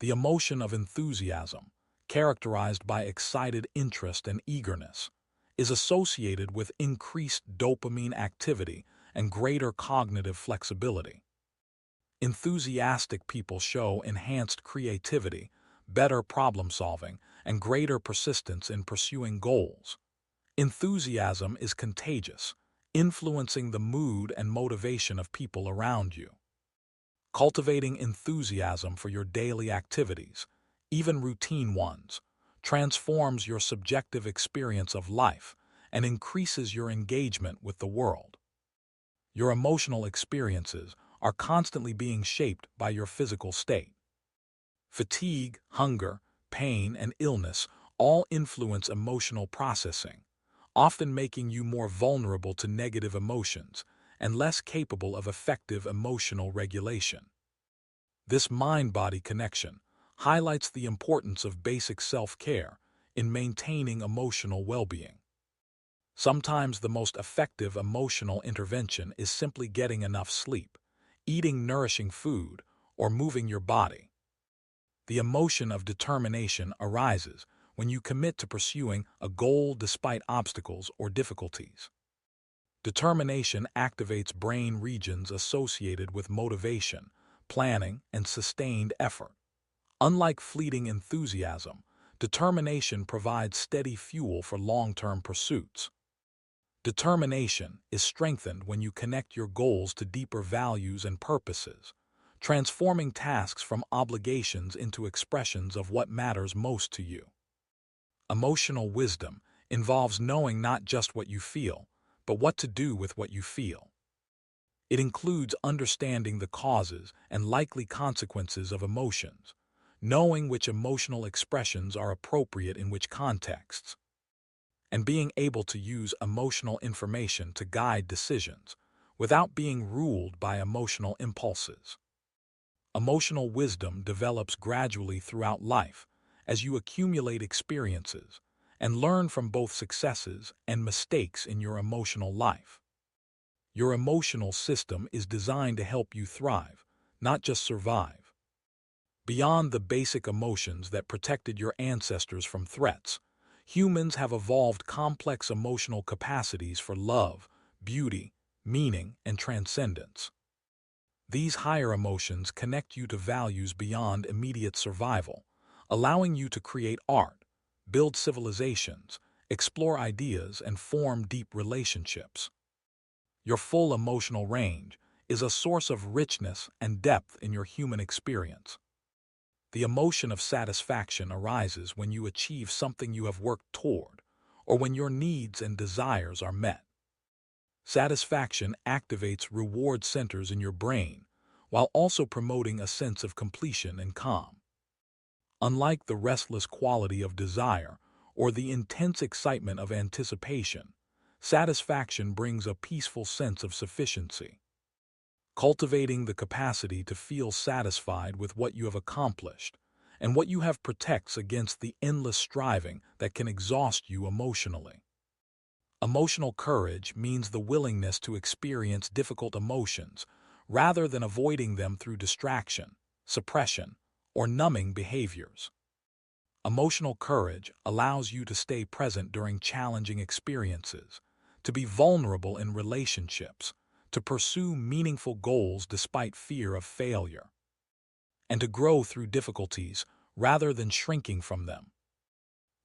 The emotion of enthusiasm, characterized by excited interest and eagerness, is associated with increased dopamine activity and greater cognitive flexibility. Enthusiastic people show enhanced creativity, better problem-solving, and greater persistence in pursuing goals. Enthusiasm is contagious, influencing the mood and motivation of people around you. Cultivating enthusiasm for your daily activities, even routine ones, transforms your subjective experience of life and increases your engagement with the world. Your emotional experiences are constantly being shaped by your physical state. Fatigue, hunger, pain, and illness all influence emotional processing, often making you more vulnerable to negative emotions and less capable of effective emotional regulation. This mind-body connection highlights the importance of basic self-care in maintaining emotional well-being. Sometimes the most effective emotional intervention is simply getting enough sleep, eating nourishing food, or moving your body. The emotion of determination arises when you commit to pursuing a goal despite obstacles or difficulties. Determination activates brain regions associated with motivation, planning, and sustained effort. Unlike fleeting enthusiasm, determination provides steady fuel for long-term pursuits. Determination is strengthened when you connect your goals to deeper values and purposes, transforming tasks from obligations into expressions of what matters most to you. Emotional wisdom involves knowing not just what you feel, but what to do with what you feel. It includes understanding the causes and likely consequences of emotions, knowing which emotional expressions are appropriate in which contexts, and being able to use emotional information to guide decisions without being ruled by emotional impulses. Emotional wisdom develops gradually throughout life as you accumulate experiences and learn from both successes and mistakes in your emotional life. Your emotional system is designed to help you thrive, not just survive. Beyond the basic emotions that protected your ancestors from threats, humans have evolved complex emotional capacities for love, beauty, meaning, and transcendence. These higher emotions connect you to values beyond immediate survival, allowing you to create art, build civilizations, explore ideas, and form deep relationships. Your full emotional range is a source of richness and depth in your human experience. The emotion of satisfaction arises when you achieve something you have worked toward, or when your needs and desires are met. Satisfaction activates reward centers in your brain, while also promoting a sense of completion and calm. Unlike the restless quality of desire or the intense excitement of anticipation, satisfaction brings a peaceful sense of sufficiency. Cultivating the capacity to feel satisfied with what you have accomplished and what you have protects against the endless striving that can exhaust you emotionally. Emotional courage means the willingness to experience difficult emotions rather than avoiding them through distraction, suppression, or numbing behaviors. Emotional courage allows you to stay present during challenging experiences, to be vulnerable in relationships, to pursue meaningful goals despite fear of failure, and to grow through difficulties rather than shrinking from them.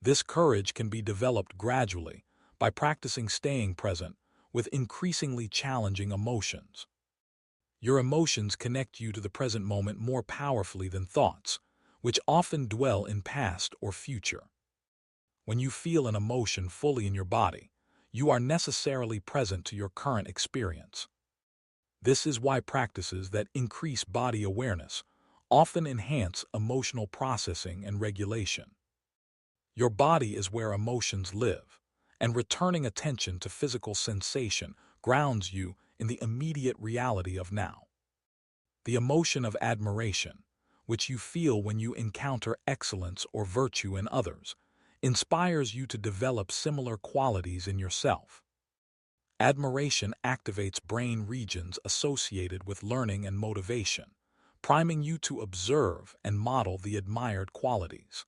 This courage can be developed gradually by practicing staying present with increasingly challenging emotions. Your emotions connect you to the present moment more powerfully than thoughts, which often dwell in past or future. When you feel an emotion fully in your body, you are necessarily present to your current experience. This is why practices that increase body awareness often enhance emotional processing and regulation. Your body is where emotions live, and returning attention to physical sensation grounds you in the immediate reality of now. The emotion of admiration, which you feel when you encounter excellence or virtue in others, inspires you to develop similar qualities in yourself. Admiration activates brain regions associated with learning and motivation, priming you to observe and model the admired qualities.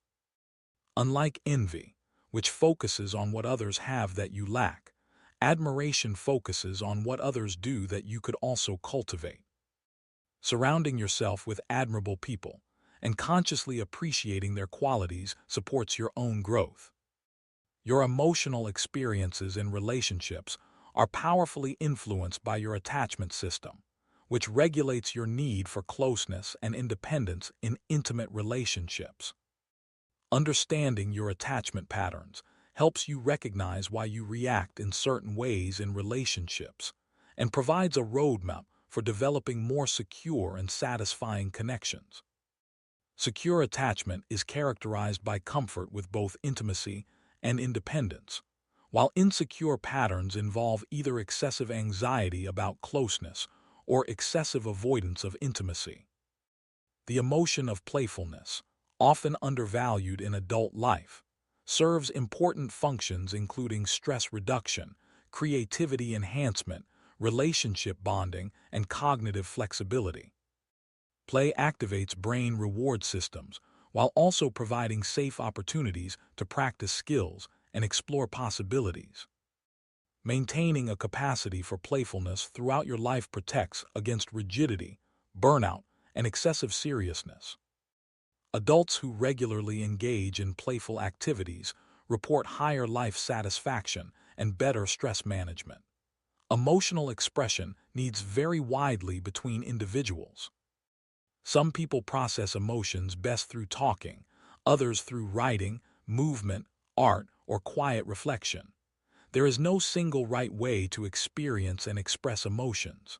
Unlike envy, which focuses on what others have that you lack, admiration focuses on what others do that you could also cultivate. Surrounding yourself with admirable people and consciously appreciating their qualities supports your own growth. Your emotional experiences in relationships are powerfully influenced by your attachment system, which regulates your need for closeness and independence in intimate relationships. Understanding your attachment patterns helps you recognize why you react in certain ways in relationships and provides a roadmap for developing more secure and satisfying connections. Secure attachment is characterized by comfort with both intimacy and independence, while insecure patterns involve either excessive anxiety about closeness or excessive avoidance of intimacy. The emotion of playfulness, often undervalued in adult life, serves important functions including stress reduction, creativity enhancement, relationship bonding, and cognitive flexibility. Play activates brain reward systems while also providing safe opportunities to practice skills and explore possibilities. Maintaining a capacity for playfulness throughout your life protects against rigidity, burnout, and excessive seriousness. Adults who regularly engage in playful activities report higher life satisfaction and better stress management. Emotional expression needs vary widely between individuals. Some people process emotions best through talking, others through writing, movement, art, or quiet reflection. There is no single right way to experience and express emotions.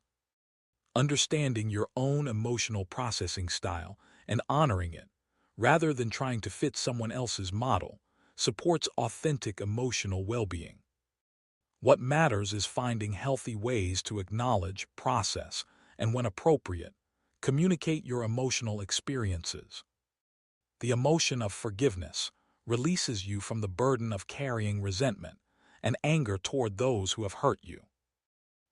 Understanding your own emotional processing style and honoring it, rather than trying to fit someone else's model, supports authentic emotional well-being. What matters is finding healthy ways to acknowledge, process, and when appropriate, communicate your emotional experiences. The emotion of forgiveness releases you from the burden of carrying resentment and anger toward those who have hurt you.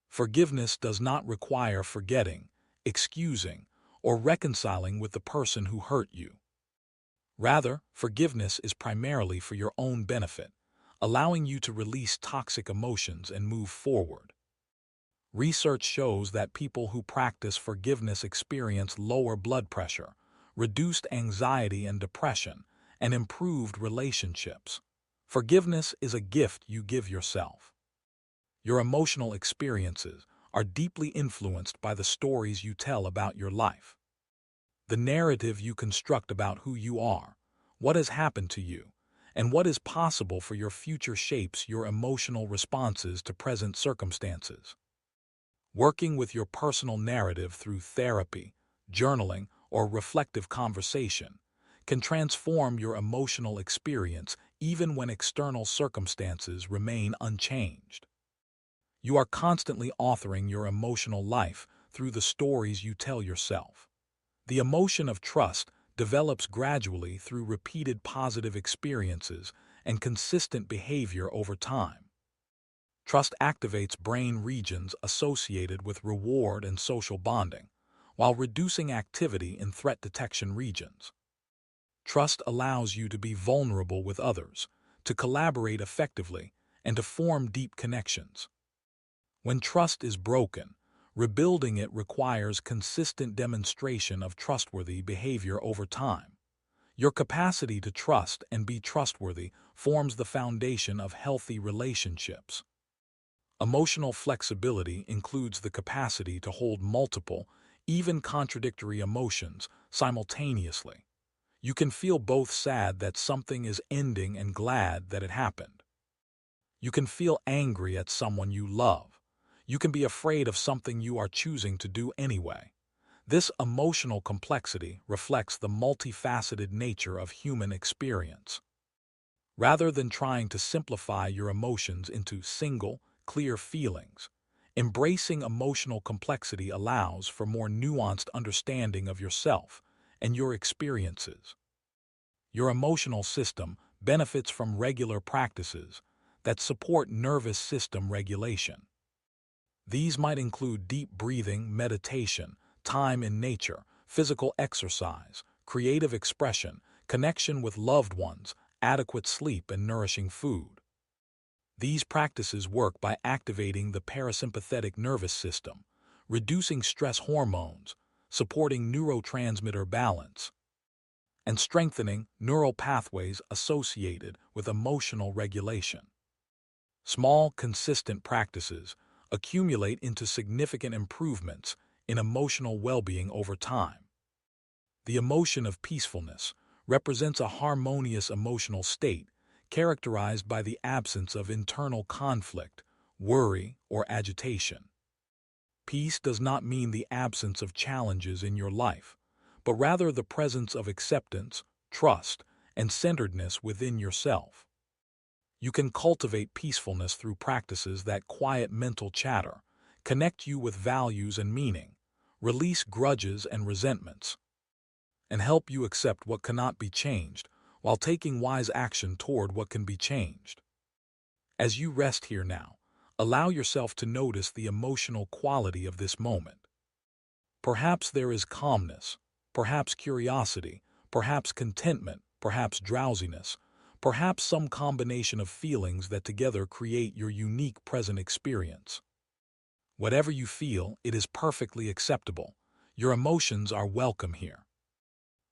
Forgiveness does not require forgetting, excusing, or reconciling with the person who hurt you. Rather, forgiveness is primarily for your own benefit, allowing you to release toxic emotions and move forward. Research shows that people who practice forgiveness experience lower blood pressure, reduced anxiety and depression, and improved relationships. Forgiveness is a gift you give yourself. Your emotional experiences are deeply influenced by the stories you tell about your life. The narrative you construct about who you are, what has happened to you, and what is possible for your future shapes your emotional responses to present circumstances. Working with your personal narrative through therapy, journaling, or reflective conversation can transform your emotional experience even when external circumstances remain unchanged. You are constantly authoring your emotional life through the stories you tell yourself. The emotion of trust develops gradually through repeated positive experiences and consistent behavior over time. Trust activates brain regions associated with reward and social bonding, while reducing activity in threat detection regions. Trust allows you to be vulnerable with others, to collaborate effectively, and to form deep connections. When trust is broken, rebuilding it requires consistent demonstration of trustworthy behavior over time. Your capacity to trust and be trustworthy forms the foundation of healthy relationships. Emotional flexibility includes the capacity to hold multiple, even contradictory emotions simultaneously. You can feel both sad that something is ending and glad that it happened. You can feel angry at someone you love. You can be afraid of something you are choosing to do anyway. This emotional complexity reflects the multifaceted nature of human experience. Rather than trying to simplify your emotions into single, clear feelings, embracing emotional complexity allows for more nuanced understanding of yourself and your experiences. Your emotional system benefits from regular practices that support nervous system regulation. These might include deep breathing, meditation, time in nature, physical exercise, creative expression, connection with loved ones, adequate sleep, and nourishing food. These practices work by activating the parasympathetic nervous system, reducing stress hormones, supporting neurotransmitter balance, and strengthening neural pathways associated with emotional regulation. Small, consistent practices accumulate into significant improvements in emotional well-being over time. The emotion of peacefulness represents a harmonious emotional state characterized by the absence of internal conflict, worry, or agitation. Peace does not mean the absence of challenges in your life, but rather the presence of acceptance, trust, and centeredness within yourself. You can cultivate peacefulness through practices that quiet mental chatter, connect you with values and meaning, release grudges and resentments, and help you accept what cannot be changed while taking wise action toward what can be changed. As you rest here now, allow yourself to notice the emotional quality of this moment. Perhaps there is calmness, perhaps curiosity, perhaps contentment, perhaps drowsiness, perhaps some combination of feelings that together create your unique present experience. Whatever you feel, it is perfectly acceptable. Your emotions are welcome here.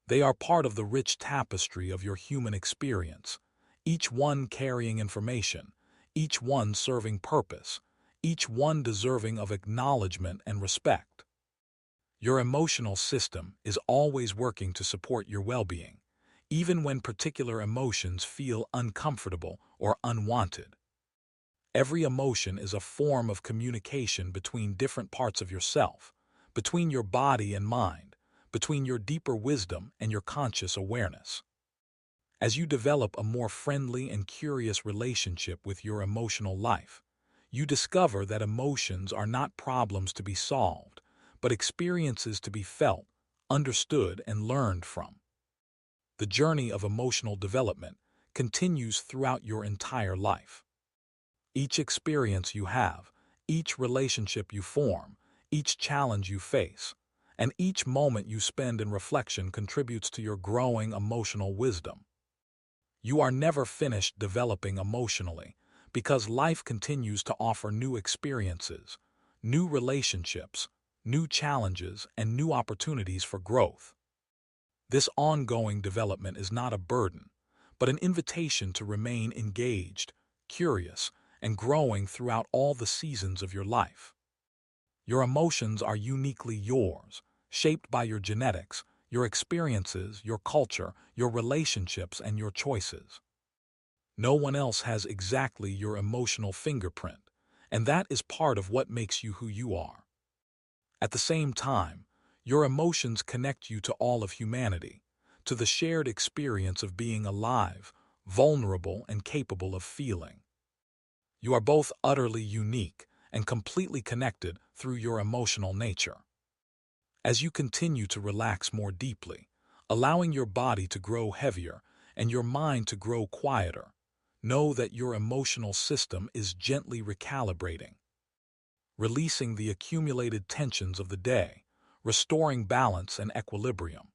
They are part of the rich tapestry of your human experience, each one carrying information, each one serving purpose, each one deserving of acknowledgement and respect. Your emotional system is always working to support your well-being, even when particular emotions feel uncomfortable or unwanted. Every emotion is a form of communication between different parts of yourself, between your body and mind, between your deeper wisdom and your conscious awareness. As you develop a more friendly and curious relationship with your emotional life, you discover that emotions are not problems to be solved, but experiences to be felt, understood, and learned from. The journey of emotional development continues throughout your entire life. Each experience you have, each relationship you form, each challenge you face, and each moment you spend in reflection contributes to your growing emotional wisdom. You are never finished developing emotionally because life continues to offer new experiences, new relationships, new challenges, and new opportunities for growth. This ongoing development is not a burden, but an invitation to remain engaged, curious, and growing throughout all the seasons of your life. Your emotions are uniquely yours, shaped by your genetics, your experiences, your culture, your relationships, and your choices. No one else has exactly your emotional fingerprint, and that is part of what makes you who you are. At the same time, your emotions connect you to all of humanity, to the shared experience of being alive, vulnerable, and capable of feeling. You are both utterly unique and completely connected through your emotional nature. As you continue to relax more deeply, allowing your body to grow heavier and your mind to grow quieter, know that your emotional system is gently recalibrating, releasing the accumulated tensions of the day, restoring balance and equilibrium.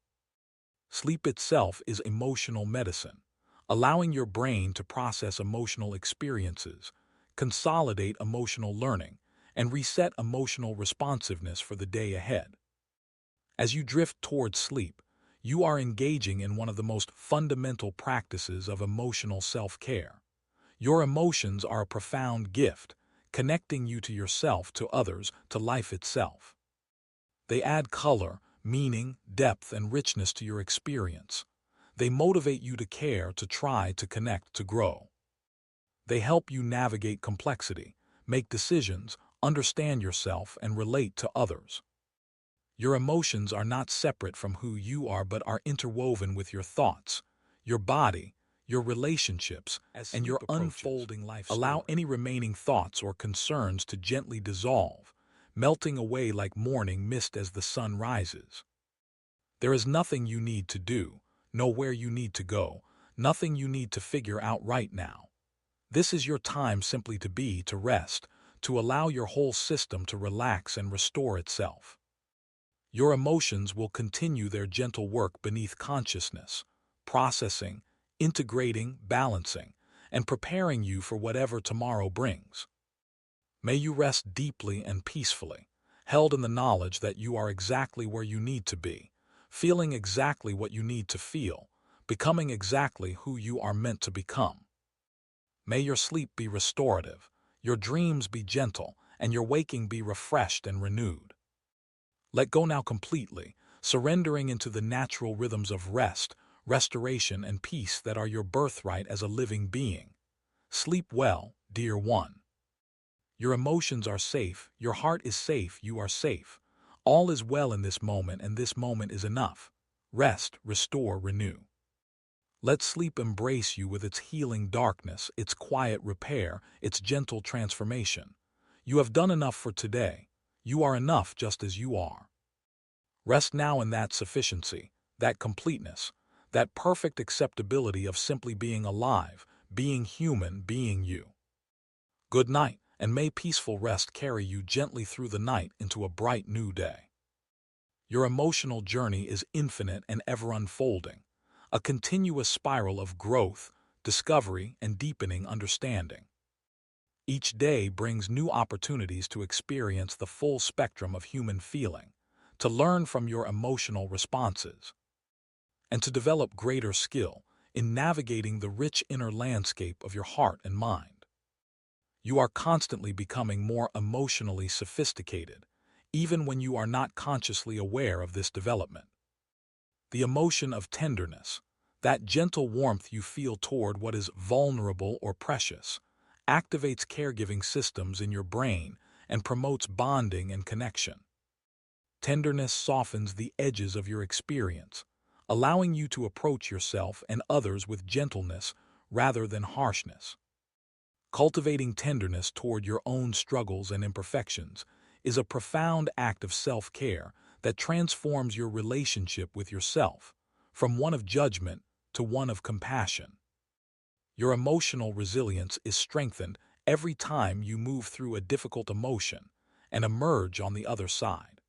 Sleep itself is emotional medicine, allowing your brain to process emotional experiences, consolidate emotional learning, and reset emotional responsiveness for the day ahead. As you drift towards sleep, you are engaging in one of the most fundamental practices of emotional self-care. Your emotions are a profound gift, connecting you to yourself, to others, to life itself. They add color, meaning, depth, and richness to your experience. They motivate you to care, to try, to connect, to grow. They help you navigate complexity, make decisions, understand yourself, and relate to others. Your emotions are not separate from who you are but are interwoven with your thoughts, your body, your relationships, and your unfolding life story. Allow any remaining thoughts or concerns to gently dissolve, melting away like morning mist as the sun rises. There is nothing you need to do, nowhere you need to go, nothing you need to figure out right now. This is your time simply to be, to rest, to allow your whole system to relax and restore itself. Your emotions will continue their gentle work beneath consciousness, processing, integrating, balancing, and preparing you for whatever tomorrow brings. May you rest deeply and peacefully, held in the knowledge that you are exactly where you need to be, feeling exactly what you need to feel, becoming exactly who you are meant to become. May your sleep be restorative, your dreams be gentle, and your waking be refreshed and renewed. Let go now completely, surrendering into the natural rhythms of rest, restoration, and peace that are your birthright as a living being. Sleep well, dear one. Your emotions are safe, your heart is safe, you are safe. All is well in this moment, and this moment is enough. Rest, restore, renew. Let sleep embrace you with its healing darkness, its quiet repair, its gentle transformation. You have done enough for today. You are enough just as you are. Rest now in that sufficiency, that completeness, that perfect acceptability of simply being alive, being human, being you. Good night, and may peaceful rest carry you gently through the night into a bright new day. Your emotional journey is infinite and ever unfolding, a continuous spiral of growth, discovery, and deepening understanding. Each day brings new opportunities to experience the full spectrum of human feeling, to learn from your emotional responses, and to develop greater skill in navigating the rich inner landscape of your heart and mind. You are constantly becoming more emotionally sophisticated, even when you are not consciously aware of this development. The emotion of tenderness, that gentle warmth you feel toward what is vulnerable or precious, activates caregiving systems in your brain and promotes bonding and connection. Tenderness softens the edges of your experience, allowing you to approach yourself and others with gentleness rather than harshness. Cultivating tenderness toward your own struggles and imperfections is a profound act of self-care that transforms your relationship with yourself from one of judgment to one of compassion. Your emotional resilience is strengthened every time you move through a difficult emotion and emerge on the other side.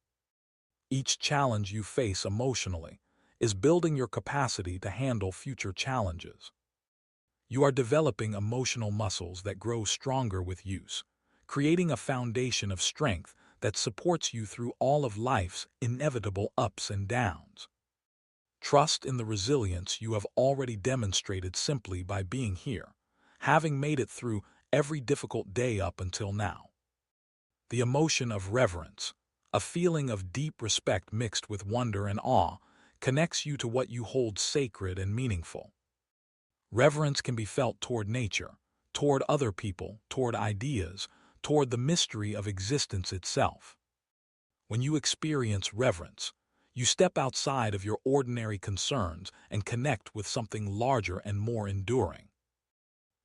Each challenge you face emotionally is building your capacity to handle future challenges. You are developing emotional muscles that grow stronger with use, creating a foundation of strength that supports you through all of life's inevitable ups and downs. Trust in the resilience you have already demonstrated simply by being here, having made it through every difficult day up until now. The emotion of reverence, a feeling of deep respect mixed with wonder and awe, connects you to what you hold sacred and meaningful. Reverence can be felt toward nature, toward other people, toward ideas, toward the mystery of existence itself. When you experience reverence, you step outside of your ordinary concerns and connect with something larger and more enduring.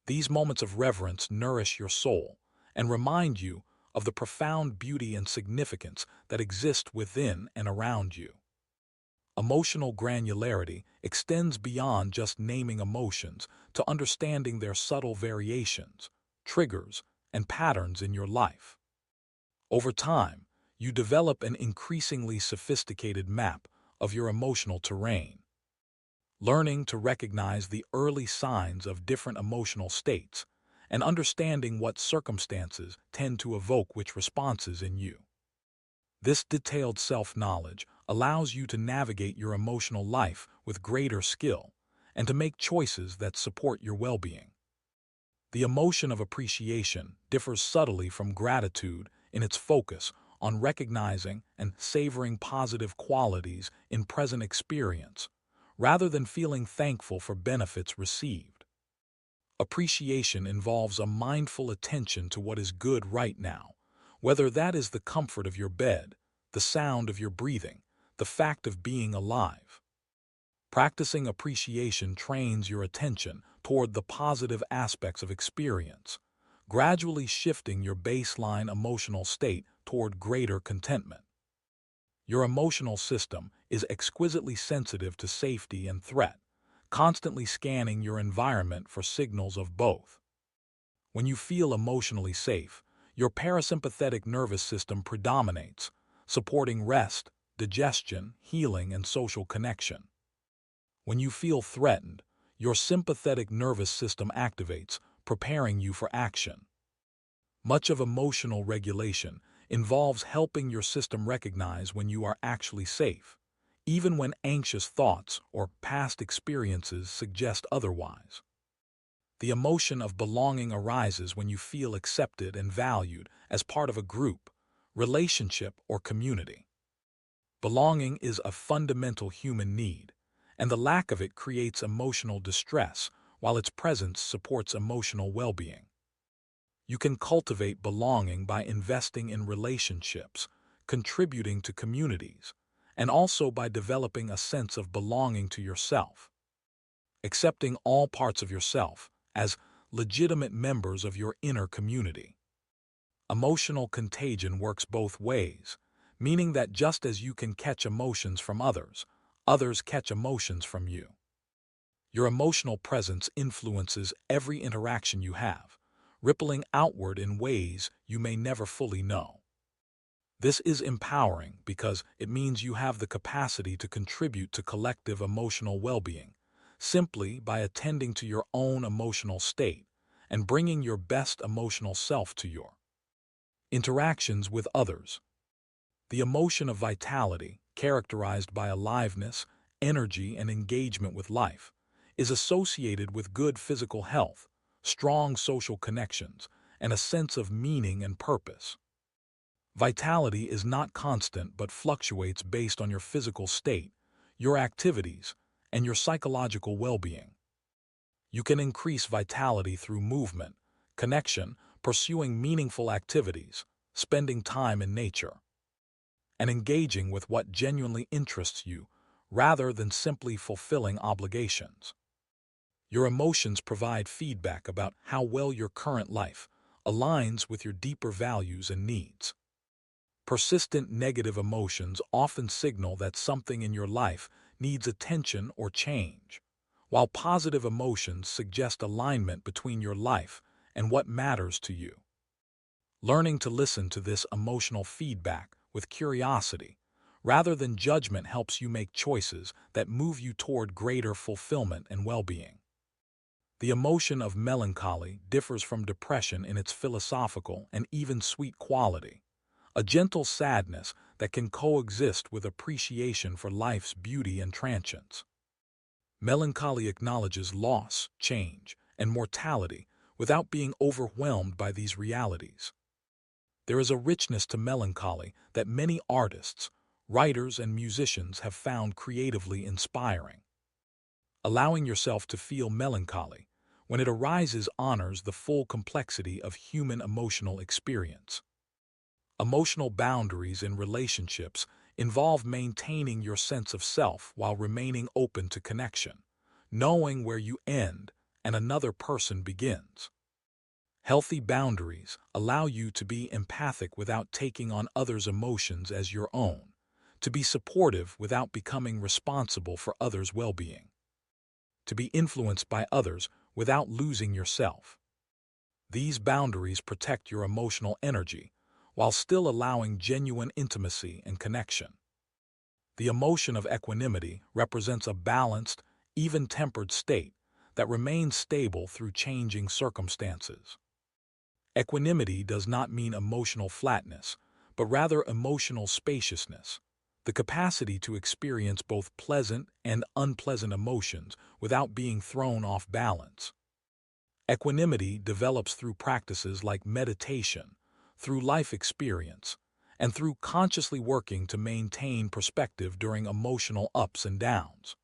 These moments of reverence nourish your soul and remind you of the profound beauty and significance that exist within and around you. Emotional granularity extends beyond just naming emotions to understanding their subtle variations, triggers, and patterns in your life. Over time, you develop an increasingly sophisticated map of your emotional terrain, learning to recognize the early signs of different emotional states and understanding what circumstances tend to evoke which responses in you. This detailed self-knowledge allows you to navigate your emotional life with greater skill and to make choices that support your well-being. The emotion of appreciation differs subtly from gratitude in its focus on recognizing and savoring positive qualities in present experience, rather than feeling thankful for benefits received. Appreciation involves a mindful attention to what is good right now, whether that is the comfort of your bed, the sound of your breathing, the fact of being alive. Practicing appreciation trains your attention toward the positive aspects of experience, gradually shifting your baseline emotional state toward greater contentment. Your emotional system is exquisitely sensitive to safety and threat, constantly scanning your environment for signals of both. When you feel emotionally safe, your parasympathetic nervous system predominates, supporting rest, digestion, healing, and social connection. When you feel threatened, your sympathetic nervous system activates, preparing you for action. Much of emotional regulation involves helping your system recognize when you are actually safe, even when anxious thoughts or past experiences suggest otherwise. The emotion of belonging arises when you feel accepted and valued as part of a group, relationship, or community. Belonging is a fundamental human need, and the lack of it creates emotional distress, while its presence supports emotional well-being. You can cultivate belonging by investing in relationships, contributing to communities, and also by developing a sense of belonging to yourself. Accepting all parts of yourself as legitimate members of your inner community. Emotional contagion works both ways, meaning that just as you can catch emotions from others, others catch emotions from you. Your emotional presence influences every interaction you have, rippling outward in ways you may never fully know. This is empowering because it means you have the capacity to contribute to collective emotional well-being, simply by attending to your own emotional state and bringing your best emotional self to your interactions with others. The emotion of vitality, characterized by aliveness, energy, and engagement with life, is associated with good physical health, strong social connections, and a sense of meaning and purpose. Vitality is not constant but fluctuates based on your physical state, your activities, and your psychological well-being. You can increase vitality through movement, connection, pursuing meaningful activities, spending time in nature, and engaging with what genuinely interests you rather than simply fulfilling obligations. Your emotions provide feedback about how well your current life aligns with your deeper values and needs. Persistent negative emotions often signal that something in your life needs attention or change, while positive emotions suggest alignment between your life and what matters to you. Learning to listen to this emotional feedback with curiosity rather than judgment helps you make choices that move you toward greater fulfillment and well-being. The emotion of melancholy differs from depression in its philosophical and even sweet quality, a gentle sadness that can coexist with appreciation for life's beauty and transience. Melancholy acknowledges loss, change, and mortality without being overwhelmed by these realities. There is a richness to melancholy that many artists, writers, and musicians have found creatively inspiring. Allowing yourself to feel melancholy when it arises honors the full complexity of human emotional experience. Emotional boundaries in relationships involve maintaining your sense of self while remaining open to connection, knowing where you end and another person begins. Healthy boundaries allow you to be empathic without taking on others' emotions as your own, to be supportive without becoming responsible for others' well-being, to be influenced by others without losing yourself. These boundaries protect your emotional energy while still allowing genuine intimacy and connection. The emotion of equanimity represents a balanced, even-tempered state that remains stable through changing circumstances. Equanimity does not mean emotional flatness, but rather emotional spaciousness, the capacity to experience both pleasant and unpleasant emotions without being thrown off balance. Equanimity develops through practices like meditation, through life experience, and through consciously working to maintain perspective during emotional ups and downs.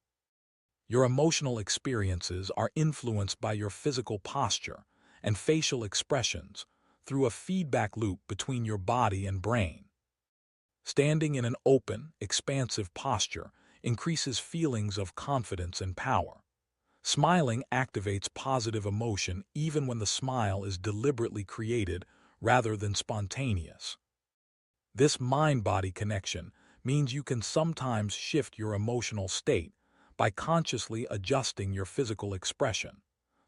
Your emotional experiences are influenced by your physical posture and facial expressions through a feedback loop between your body and brain. Standing in an open, expansive posture increases feelings of confidence and power. Smiling activates positive emotion even when the smile is deliberately created rather than spontaneous. This mind-body connection means you can sometimes shift your emotional state by consciously adjusting your physical expression,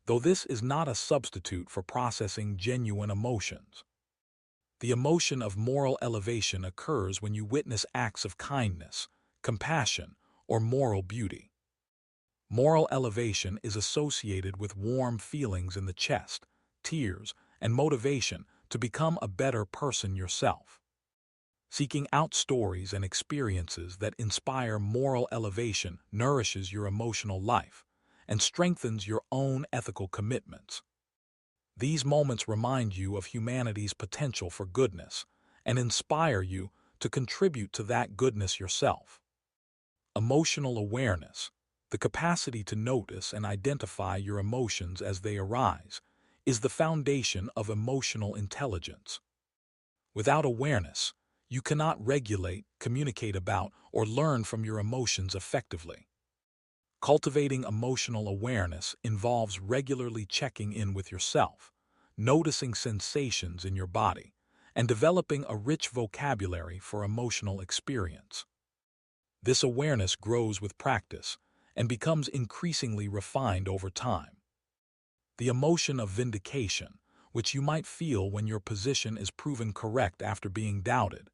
though this is not a substitute for processing genuine emotions. The emotion of moral elevation occurs when you witness acts of kindness, compassion, or moral beauty. Moral elevation is associated with warm feelings in the chest, tears, and motivation to become a better person yourself. Seeking out stories and experiences that inspire moral elevation nourishes your emotional life and strengthens your own ethical commitments. These moments remind you of humanity's potential for goodness and inspire you to contribute to that goodness yourself. Emotional awareness, the capacity to notice and identify your emotions as they arise, is the foundation of emotional intelligence. Without awareness, you cannot regulate, communicate about, or learn from your emotions effectively. Cultivating emotional awareness involves regularly checking in with yourself, noticing sensations in your body, and developing a rich vocabulary for emotional experience. This awareness grows with practice and becomes increasingly refined over time. The emotion of vindication, which you might feel when your position is proven correct after being doubted,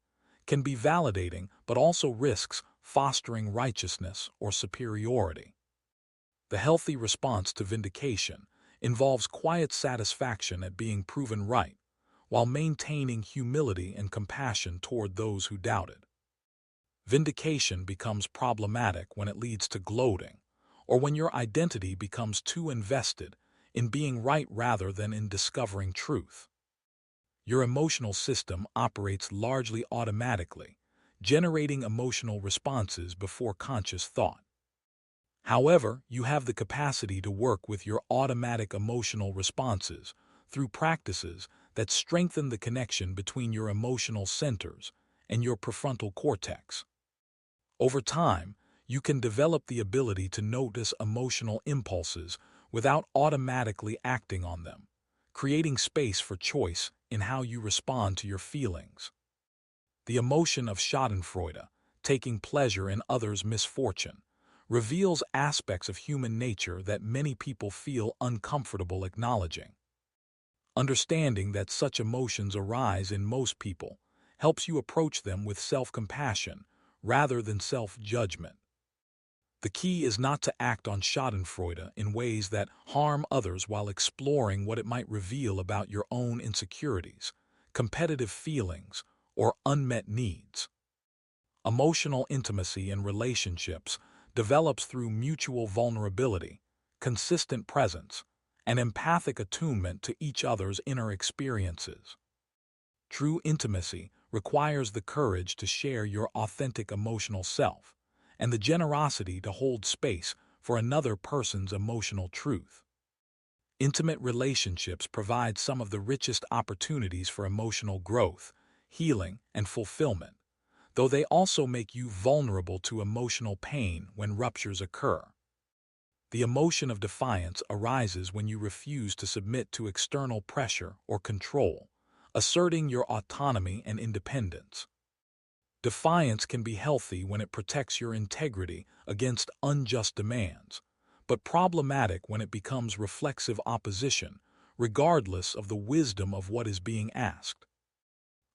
can be validating but also risks fostering righteousness or superiority. The healthy response to vindication involves quiet satisfaction at being proven right, while maintaining humility and compassion toward those who doubted. Vindication becomes problematic when it leads to gloating, or when your identity becomes too invested in being right rather than in discovering truth. Your emotional system operates largely automatically, generating emotional responses before conscious thought. However, you have the capacity to work with your automatic emotional responses through practices that strengthen the connection between your emotional centers and your prefrontal cortex. Over time, you can develop the ability to notice emotional impulses without automatically acting on them, creating space for choice in how you respond to your feelings. The emotion of schadenfreude, taking pleasure in others' misfortune, reveals aspects of human nature that many people feel uncomfortable acknowledging. Understanding that such emotions arise in most people helps you approach them with self-compassion rather than self-judgment. The key is not to act on schadenfreude in ways that harm others while exploring what it might reveal about your own insecurities, competitive feelings, or unmet needs. Emotional intimacy in relationships develops through mutual vulnerability, consistent presence, and empathic attunement to each other's inner experiences. True intimacy requires the courage to share your authentic emotional self and the generosity to hold space for another person's emotional truth. Intimate relationships provide some of the richest opportunities for emotional growth, healing, and fulfillment, though they also make you vulnerable to emotional pain when ruptures occur. The emotion of defiance arises when you refuse to submit to external pressure or control, asserting your autonomy and independence. Defiance can be healthy when it protects your integrity against unjust demands, but problematic when it becomes reflexive opposition, regardless of the wisdom of what is being asked.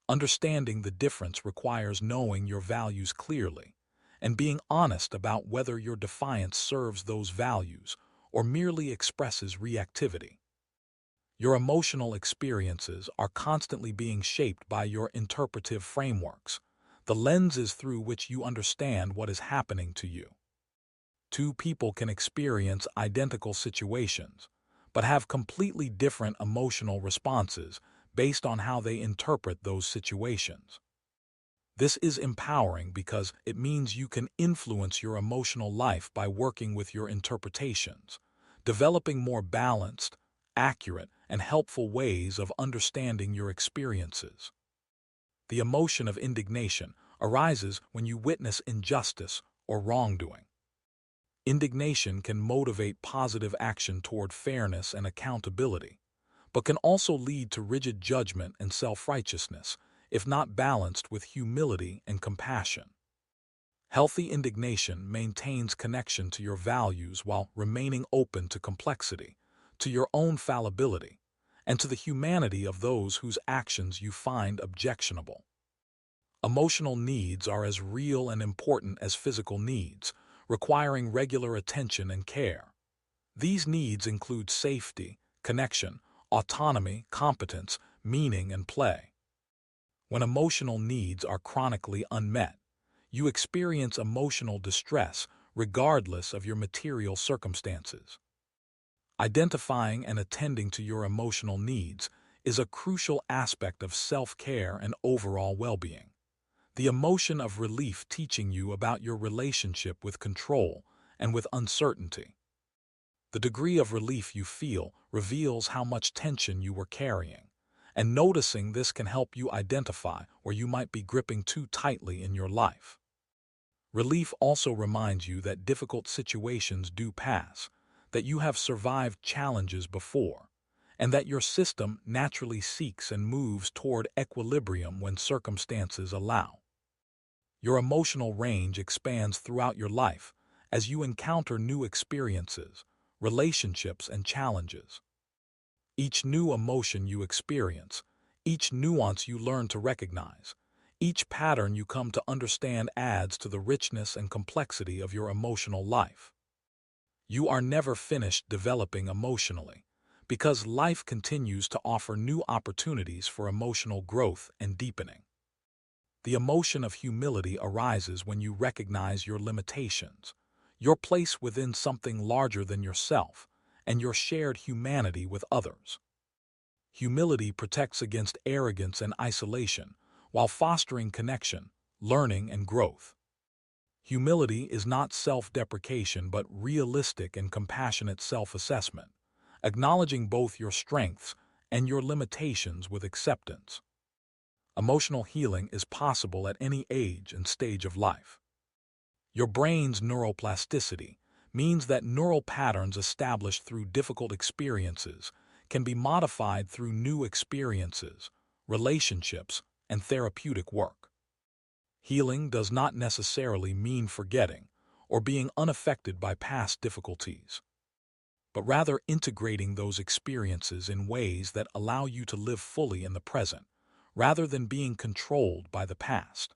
Understanding the difference requires knowing your values clearly and being honest about whether your defiance serves those values or merely expresses reactivity. Your emotional experiences are constantly being shaped by your interpretive frameworks, the lenses through which you understand what is happening to you. Two people can experience identical situations, but have completely different emotional responses based on how they interpret those situations. This is empowering because it means you can influence your emotional life by working with your interpretations, developing more balanced, accurate, and helpful ways of understanding your experiences. The emotion of indignation arises when you witness injustice or wrongdoing. Indignation can motivate positive action toward fairness and accountability, but can also lead to rigid judgment and self-righteousness if not balanced with humility and compassion. Healthy indignation maintains connection to your values while remaining open to complexity, to your own fallibility, and to the humanity of those whose actions you find objectionable. Emotional needs are as real and important as physical needs, requiring regular attention and care. These needs include safety, connection, autonomy, competence, meaning, and play. When emotional needs are chronically unmet, you experience emotional distress regardless of your material circumstances. Identifying and attending to your emotional needs is a crucial aspect of self-care and overall well-being. The emotion of relief teaching you about your relationship with control and with uncertainty. The degree of relief you feel reveals how much tension you were carrying, and noticing this can help you identify where you might be gripping too tightly in your life. Relief also reminds you that difficult situations do pass, that you have survived challenges before, and that your system naturally seeks and moves toward equilibrium when circumstances allow. Your emotional range expands throughout your life as you encounter new experiences, relationships, and challenges. Each new emotion you experience, each nuance you learn to recognize, each pattern you come to understand adds to the richness and complexity of your emotional life. You are never finished developing emotionally, because life continues to offer new opportunities for emotional growth and deepening. The emotion of humility arises when you recognize your limitations, your place within something larger than yourself, and your shared humanity with others. Humility protects against arrogance and isolation, while fostering connection, learning, and growth. Humility is not self-deprecation but realistic and compassionate self-assessment, acknowledging both your strengths and your limitations with acceptance. Emotional healing is possible at any age and stage of life. Your brain's neuroplasticity means that neural patterns established through difficult experiences can be modified through new experiences, relationships, and therapeutic work. Healing does not necessarily mean forgetting or being unaffected by past difficulties, but rather integrating those experiences in ways that allow you to live fully in the present, rather than being controlled by the past.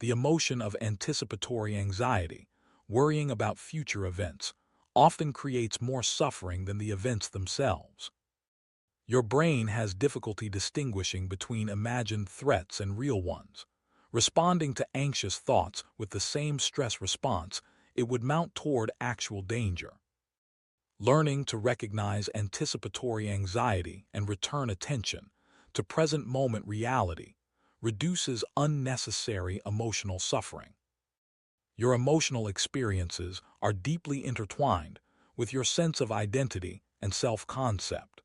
The emotion of anticipatory anxiety, worrying about future events, often creates more suffering than the events themselves. Your brain has difficulty distinguishing between imagined threats and real ones, responding to anxious thoughts with the same stress response it would mount toward actual danger. Learning to recognize anticipatory anxiety and return attention to present-moment reality reduces unnecessary emotional suffering. Your emotional experiences are deeply intertwined with your sense of identity and self-concept.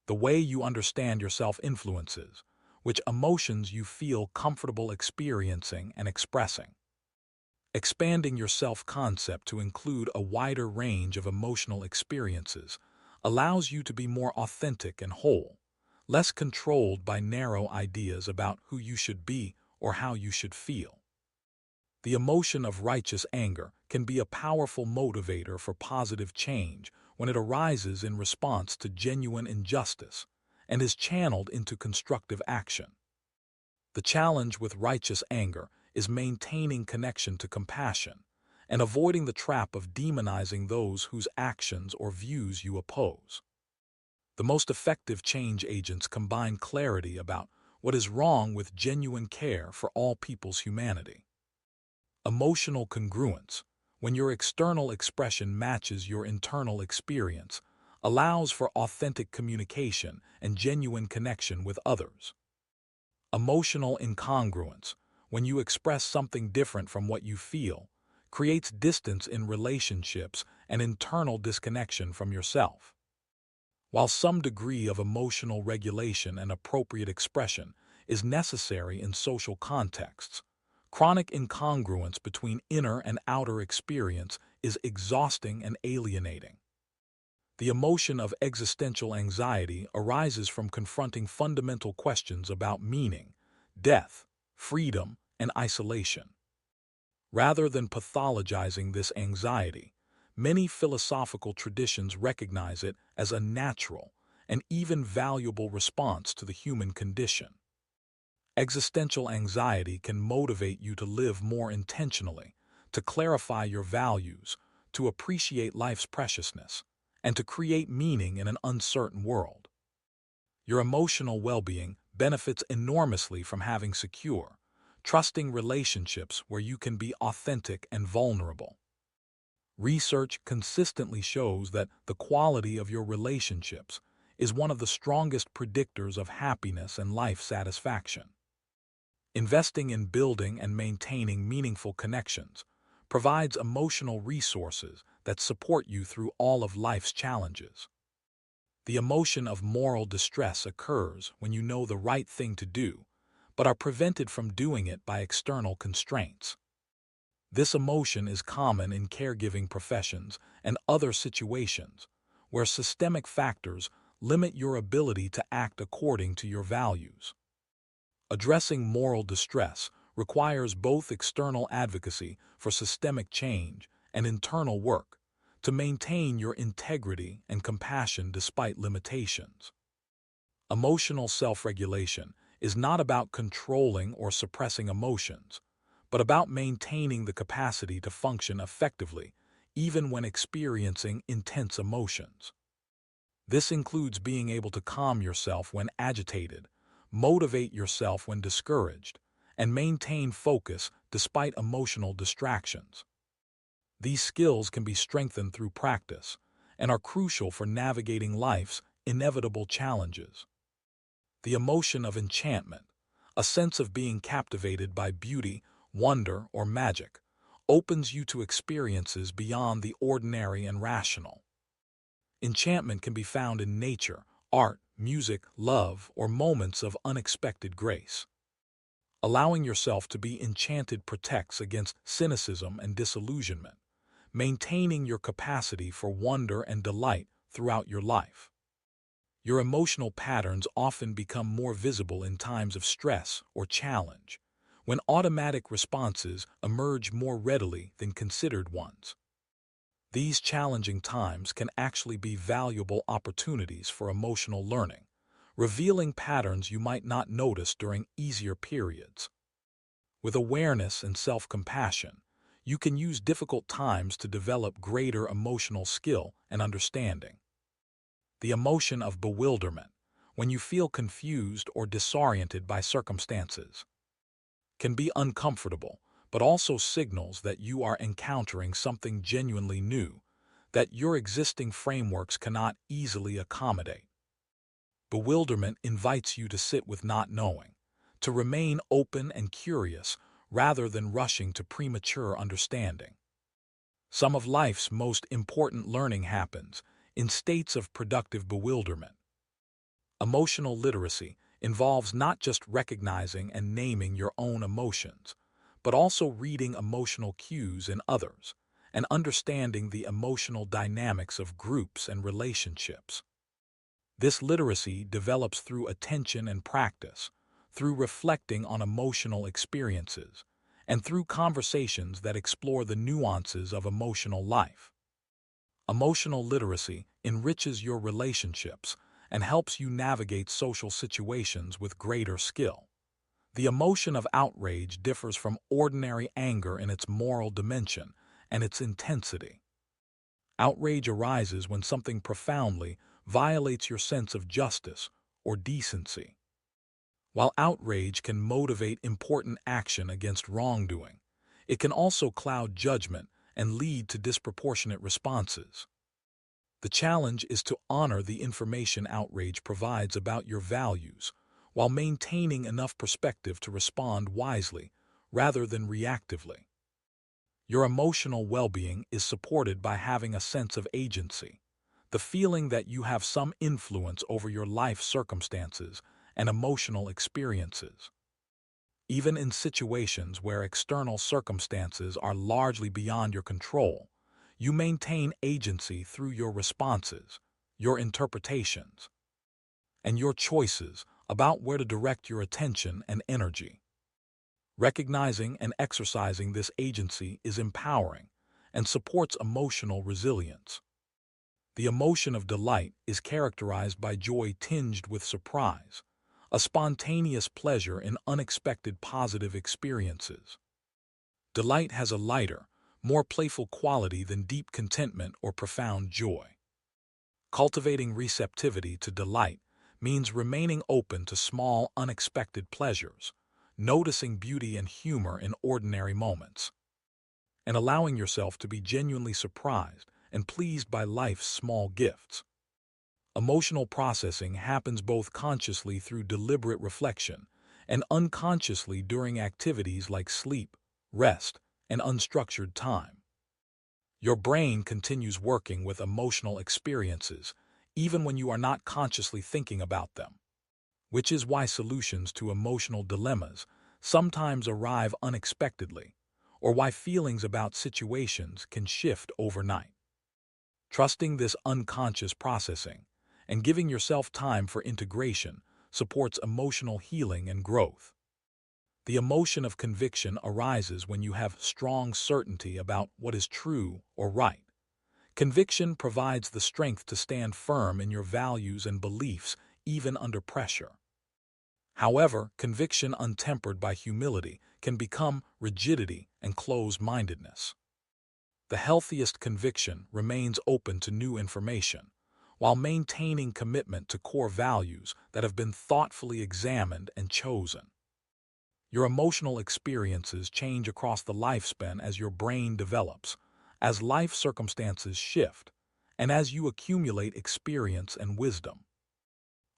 The way you understand yourself influences which emotions you feel comfortable experiencing and expressing. Expanding your self-concept to include a wider range of emotional experiences allows you to be more authentic and whole, less controlled by narrow ideas about who you should be or how you should feel. The emotion of righteous anger can be a powerful motivator for positive change when it arises in response to genuine injustice and is channeled into constructive action. The challenge with righteous anger is maintaining connection to compassion and avoiding the trap of demonizing those whose actions or views you oppose. The most effective change agents combine clarity about what is wrong with genuine care for all people's humanity. Emotional congruence, when your external expression matches your internal experience, allows for authentic communication and genuine connection with others. Emotional incongruence, when you express something different from what you feel, creates distance in relationships and internal disconnection from yourself. While some degree of emotional regulation and appropriate expression is necessary in social contexts, chronic incongruence between inner and outer experience is exhausting and alienating. The emotion of existential anxiety arises from confronting fundamental questions about meaning, death, freedom, and isolation. Rather than pathologizing this anxiety, many philosophical traditions recognize it as a natural and even valuable response to the human condition. Existential anxiety can motivate you to live more intentionally, to clarify your values, to appreciate life's preciousness, and to create meaning in an uncertain world. Your emotional well-being benefits enormously from having secure, trusting relationships where you can be authentic and vulnerable. Research consistently shows that the quality of your relationships is one of the strongest predictors of happiness and life satisfaction. Investing in building and maintaining meaningful connections provides emotional resources that support you through all of life's challenges. The emotion of moral distress occurs when you know the right thing to do, but are prevented from doing it by external constraints. This emotion is common in caregiving professions and other situations where systemic factors limit your ability to act according to your values. Addressing moral distress requires both external advocacy for systemic change and internal work to maintain your integrity and compassion despite limitations. Emotional self-regulation is not about controlling or suppressing emotions, but about maintaining the capacity to function effectively even when experiencing intense emotions. This includes being able to calm yourself when agitated, motivate yourself when discouraged, and maintain focus despite emotional distractions. These skills can be strengthened through practice and are crucial for navigating life's inevitable challenges. The emotion of enchantment, a sense of being captivated by beauty, wonder, or magic, opens you to experiences beyond the ordinary and rational. Enchantment can be found in nature, art, music, love, or moments of unexpected grace. Allowing yourself to be enchanted protects against cynicism and disillusionment, maintaining your capacity for wonder and delight throughout your life. Your emotional patterns often become more visible in times of stress or challenge, when automatic responses emerge more readily than considered ones. These challenging times can actually be valuable opportunities for emotional learning, revealing patterns you might not notice during easier periods. With awareness and self-compassion, you can use difficult times to develop greater emotional skill and understanding. The emotion of bewilderment, when you feel confused or disoriented by circumstances, can be uncomfortable, but also signals that you are encountering something genuinely new that your existing frameworks cannot easily accommodate. Bewilderment invites you to sit with not knowing, to remain open and curious rather than rushing to premature understanding. Some of life's most important learning happens in states of productive bewilderment. Emotional literacy involves not just recognizing and naming your own emotions, but also reading emotional cues in others and understanding the emotional dynamics of groups and relationships. This literacy develops through attention and practice, through reflecting on emotional experiences, and through conversations that explore the nuances of emotional life. Emotional literacy enriches your relationships and helps you navigate social situations with greater skill. The emotion of outrage differs from ordinary anger in its moral dimension and its intensity. Outrage arises when something profoundly violates your sense of justice or decency. While outrage can motivate important action against wrongdoing, it can also cloud judgment and lead to disproportionate responses. The challenge is to honor the information outrage provides about your values while maintaining enough perspective to respond wisely rather than reactively. Your emotional well-being is supported by having a sense of agency, the feeling that you have some influence over your life circumstances and emotional experiences. Even in situations where external circumstances are largely beyond your control, you maintain agency through your responses, your interpretations, and your choices about where to direct your attention and energy. Recognizing and exercising this agency is empowering and supports emotional resilience. The emotion of delight is characterized by joy tinged with surprise, a spontaneous pleasure in unexpected positive experiences. Delight has a lighter, more playful quality than deep contentment or profound joy. Cultivating receptivity to delight means remaining open to small, unexpected pleasures, noticing beauty and humor in ordinary moments. and allowing yourself to be genuinely surprised and pleased by life's small gifts. Emotional processing happens both consciously through deliberate reflection and unconsciously during activities like sleep, rest, and unstructured time. Your brain continues working with emotional experiences even when you are not consciously thinking about them, which is why solutions to emotional dilemmas sometimes arrive unexpectedly, or why feelings about situations can shift overnight. Trusting this unconscious processing and giving yourself time for integration supports emotional healing and growth. The emotion of conviction arises when you have strong certainty about what is true or right. Conviction provides the strength to stand firm in your values and beliefs even under pressure. However, conviction untempered by humility can become rigidity and closed-mindedness. The healthiest conviction remains open to new information, while maintaining commitment to core values that have been thoughtfully examined and chosen. Your emotional experiences change across the lifespan as your brain develops, as life circumstances shift, and as you accumulate experience and wisdom.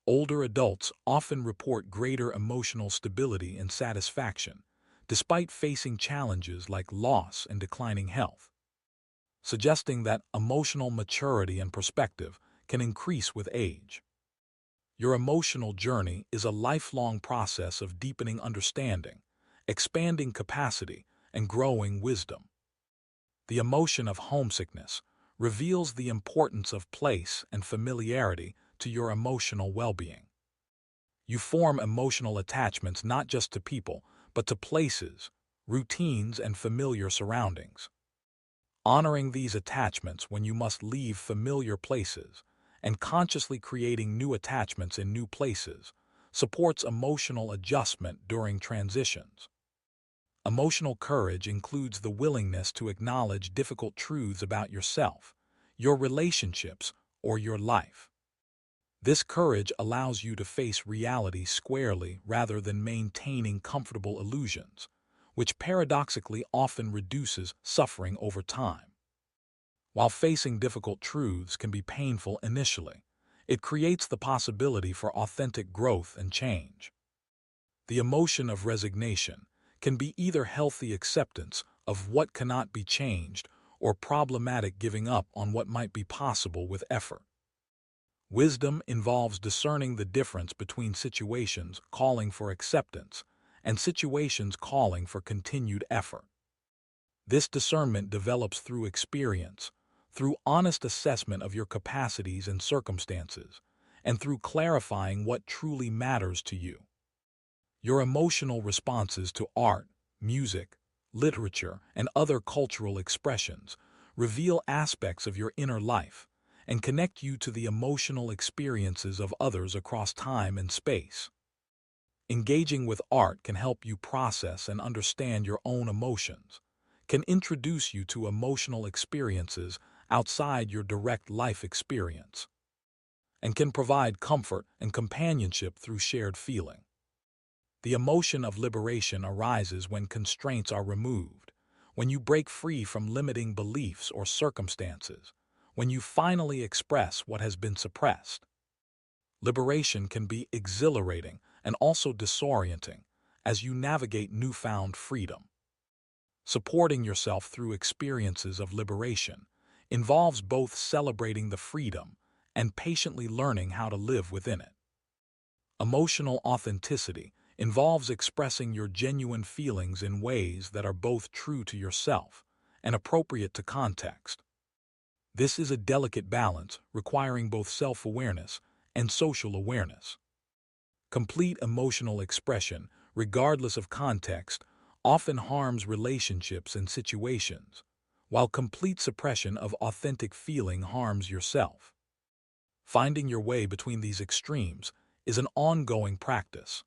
Older adults often report greater emotional stability and satisfaction, despite facing challenges like loss and declining health, suggesting that emotional maturity and perspective can increase with age. Your emotional journey is a lifelong process of deepening understanding, expanding capacity, and growing wisdom. The emotion of homesickness reveals the importance of place and familiarity to your emotional well-being. You form emotional attachments not just to people, but to places, routines, and familiar surroundings. Honoring these attachments when you must leave familiar places and consciously creating new attachments in new places supports emotional adjustment during transitions. Emotional courage includes the willingness to acknowledge difficult truths about yourself, your relationships, or your life. This courage allows you to face reality squarely rather than maintaining comfortable illusions, which paradoxically often reduces suffering over time. While facing difficult truths can be painful initially, it creates the possibility for authentic growth and change. The emotion of resignation can be either healthy acceptance of what cannot be changed or problematic giving up on what might be possible with effort. Wisdom involves discerning the difference between situations calling for acceptance and situations calling for continued effort. This discernment develops through experience, through honest assessment of your capacities and circumstances, and through clarifying what truly matters to you. Your emotional responses to art, music, literature, and other cultural expressions reveal aspects of your inner life and connect you to the emotional experiences of others across time and space. Engaging with art can help you process and understand your own emotions, can introduce you to emotional experiences outside your direct life experience, and can provide comfort and companionship through shared feeling. The emotion of liberation arises when constraints are removed, when you break free from limiting beliefs or circumstances, when you finally express what has been suppressed. Liberation can be exhilarating and also disorienting as you navigate newfound freedom. Supporting yourself through experiences of liberation involves both celebrating the freedom and patiently learning how to live within it. Emotional authenticity involves expressing your genuine feelings in ways that are both true to yourself and appropriate to context. This is a delicate balance requiring both self-awareness and social awareness. Complete emotional expression, regardless of context, often harms relationships and situations, while complete suppression of authentic feeling harms yourself. Finding your way between these extremes is an ongoing practice.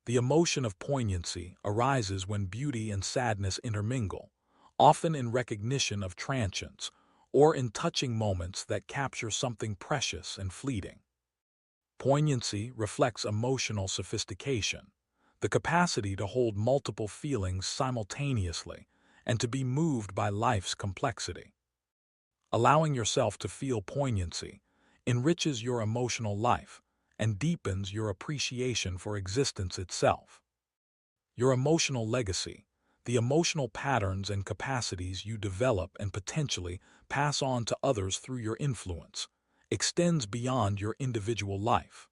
The emotion of poignancy arises when beauty and sadness intermingle, often in recognition of transience or in touching moments that capture something precious and fleeting. Poignancy reflects emotional sophistication, the capacity to hold multiple feelings simultaneously and to be moved by life's complexity. Allowing yourself to feel poignancy enriches your emotional life and deepens your appreciation for existence itself. Your emotional legacy, the emotional patterns and capacities you develop and potentially pass on to others through your influence, extends beyond your individual life.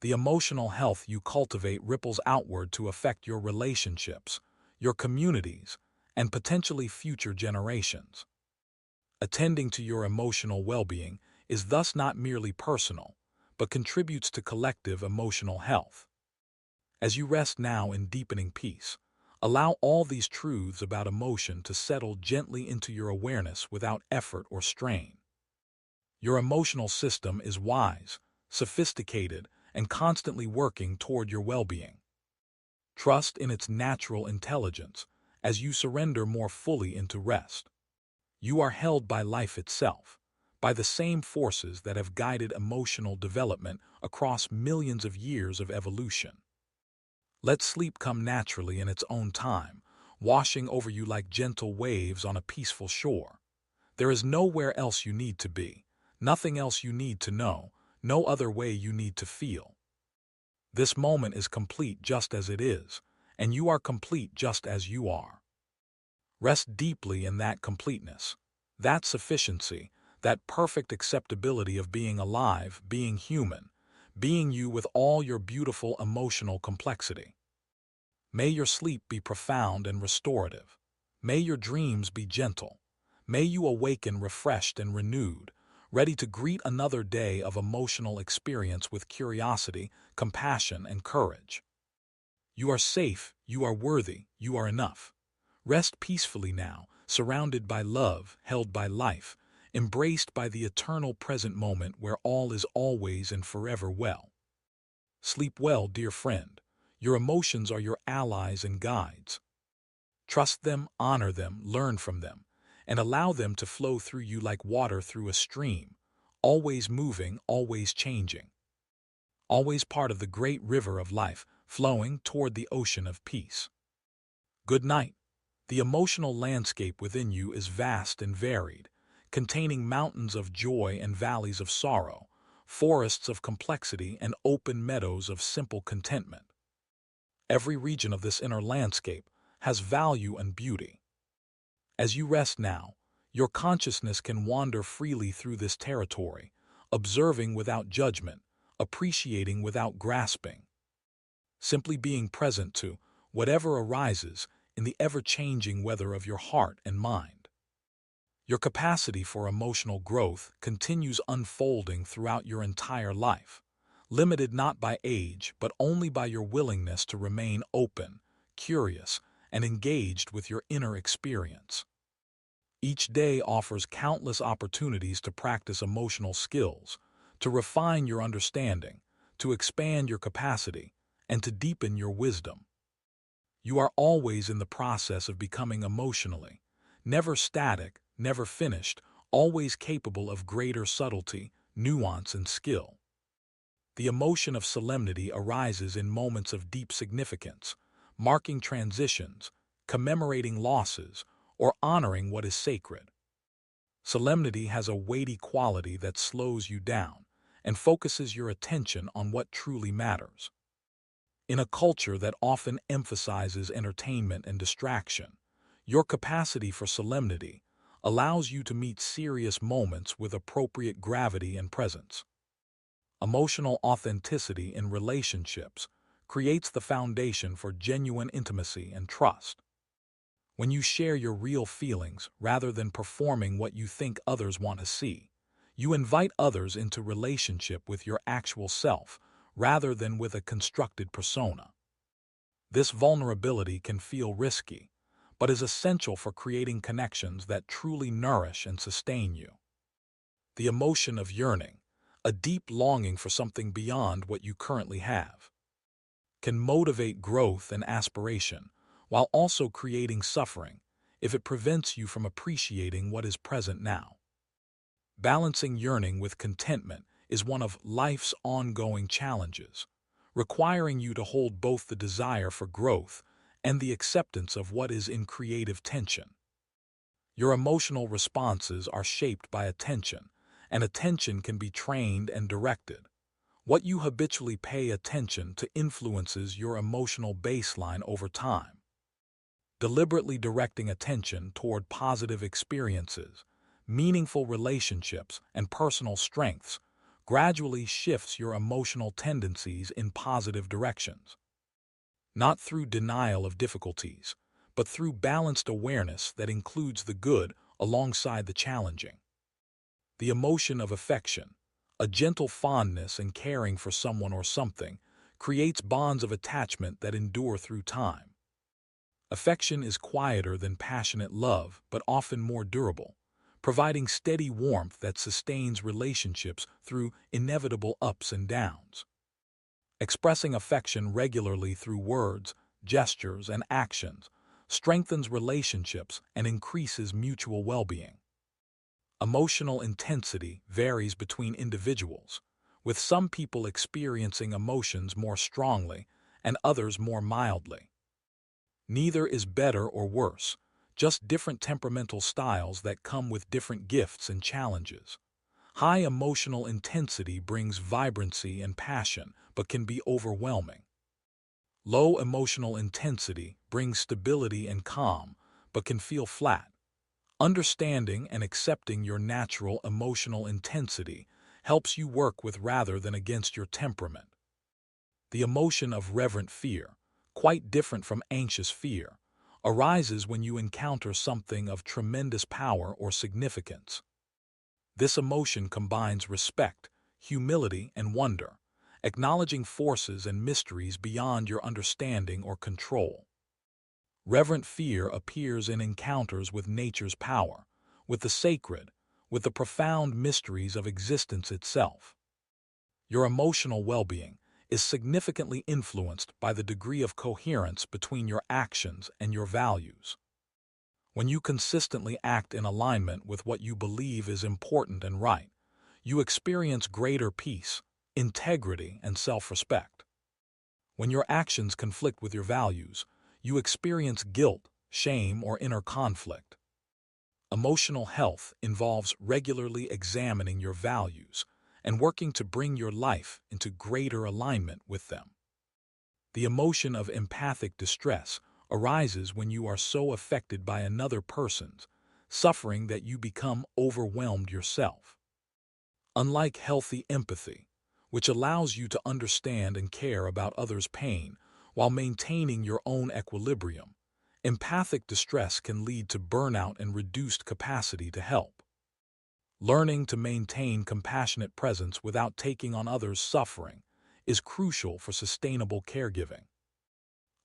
The emotional health you cultivate ripples outward to affect your relationships, your communities, and potentially future generations. Attending to your emotional well-being is thus not merely personal, but contributes to collective emotional health. As you rest now in deepening peace, allow all these truths about emotion to settle gently into your awareness without effort or strain. Your emotional system is wise, sophisticated, and constantly working toward your well-being. Trust in its natural intelligence as you surrender more fully into rest. You are held by life itself, by the same forces that have guided emotional development across millions of years of evolution. Let sleep come naturally in its own time, washing over you like gentle waves on a peaceful shore. There is nowhere else you need to be, nothing else you need to know, no other way you need to feel. This moment is complete just as it is, and you are complete just as you are. Rest deeply in that completeness, that sufficiency, that perfect acceptability of being alive, being human, being you with all your beautiful emotional complexity. May your sleep be profound and restorative. May your dreams be gentle. May you awaken refreshed and renewed, ready to greet another day of emotional experience with curiosity, compassion, and courage. You are safe, you are worthy, you are enough. Rest peacefully now, surrounded by love, held by life, embraced by the eternal present moment where all is always and forever well. Sleep well, dear friend. Your emotions are your allies and guides. Trust them, honor them, learn from them, and allow them to flow through you like water through a stream, always moving, always changing. Always part of the great river of life, flowing toward the ocean of peace. Good night. The emotional landscape within you is vast and varied, containing mountains of joy and valleys of sorrow, forests of complexity and open meadows of simple contentment. Every region of this inner landscape has value and beauty. As you rest now, your consciousness can wander freely through this territory, observing without judgment, appreciating without grasping, simply being present to whatever arises in the ever-changing weather of your heart and mind. Your capacity for emotional growth continues unfolding throughout your entire life, limited not by age but only by your willingness to remain open, curious, and engaged with your inner experience. Each day offers countless opportunities to practice emotional skills, to refine your understanding, to expand your capacity, and to deepen your wisdom. You are always in the process of becoming emotionally, never static, never finished, always capable of greater subtlety, nuance, and skill. The emotion of solemnity arises in moments of deep significance, marking transitions, commemorating losses, or honoring what is sacred. Solemnity has a weighty quality that slows you down and focuses your attention on what truly matters. In a culture that often emphasizes entertainment and distraction, your capacity for solemnity allows you to meet serious moments with appropriate gravity and presence. Emotional authenticity in relationships creates the foundation for genuine intimacy and trust. When you share your real feelings rather than performing what you think others want to see, you invite others into relationship with your actual self rather than with a constructed persona. This vulnerability can feel risky, but is essential for creating connections that truly nourish and sustain you. The emotion of yearning, a deep longing for something beyond what you currently have, can motivate growth and aspiration while also creating suffering if it prevents you from appreciating what is present now. Balancing yearning with contentment is one of life's ongoing challenges, requiring you to hold both the desire for growth and the acceptance of what is in creative tension. Your emotional responses are shaped by attention, and attention can be trained and directed. What you habitually pay attention to influences your emotional baseline over time. Deliberately directing attention toward positive experiences, meaningful relationships, and personal strengths gradually shifts your emotional tendencies in positive directions. Not through denial of difficulties, but through balanced awareness that includes the good alongside the challenging. The emotion of affection, a gentle fondness and caring for someone or something, creates bonds of attachment that endure through time. Affection is quieter than passionate love, but often more durable, providing steady warmth that sustains relationships through inevitable ups and downs. Expressing affection regularly through words, gestures, and actions strengthens relationships and increases mutual well-being. Emotional intensity varies between individuals, with some people experiencing emotions more strongly and others more mildly. Neither is better or worse, just different temperamental styles that come with different gifts and challenges. High emotional intensity brings vibrancy and passion, but can be overwhelming. Low emotional intensity brings stability and calm, but can feel flat. Understanding and accepting your natural emotional intensity helps you work with rather than against your temperament. The emotion of reverent fear, quite different from anxious fear, arises when you encounter something of tremendous power or significance. This emotion combines respect, humility, and wonder, acknowledging forces and mysteries beyond your understanding or control. Reverent fear appears in encounters with nature's power, with the sacred, with the profound mysteries of existence itself. Your emotional well-being is significantly influenced by the degree of coherence between your actions and your values. When you consistently act in alignment with what you believe is important and right, you experience greater peace, integrity, and self-respect. When your actions conflict with your values, you experience guilt, shame, or inner conflict. Emotional health involves regularly examining your values and working to bring your life into greater alignment with them. The emotion of empathic distress arises when you are so affected by another person's suffering that you become overwhelmed yourself. Unlike healthy empathy, which allows you to understand and care about others' pain while maintaining your own equilibrium, empathic distress can lead to burnout and reduced capacity to help. Learning to maintain compassionate presence without taking on others' suffering is crucial for sustainable caregiving.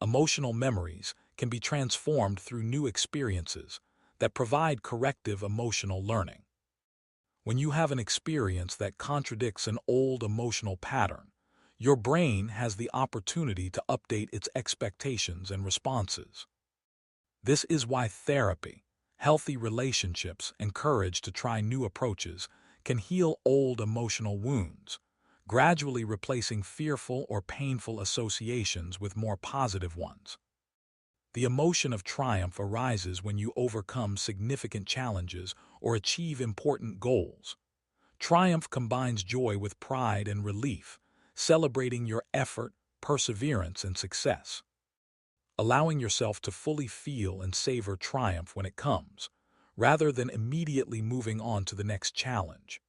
Emotional memories can be transformed through new experiences that provide corrective emotional learning. When you have an experience that contradicts an old emotional pattern, your brain has the opportunity to update its expectations and responses. This is why therapy, healthy relationships, and courage to try new approaches can heal old emotional wounds, gradually replacing fearful or painful associations with more positive ones. The emotion of triumph arises when you overcome significant challenges or achieve important goals. Triumph combines joy with pride and relief, celebrating your effort, perseverance, and success. Allowing yourself to fully feel and savor triumph when it comes, rather than immediately moving on to the next challenge,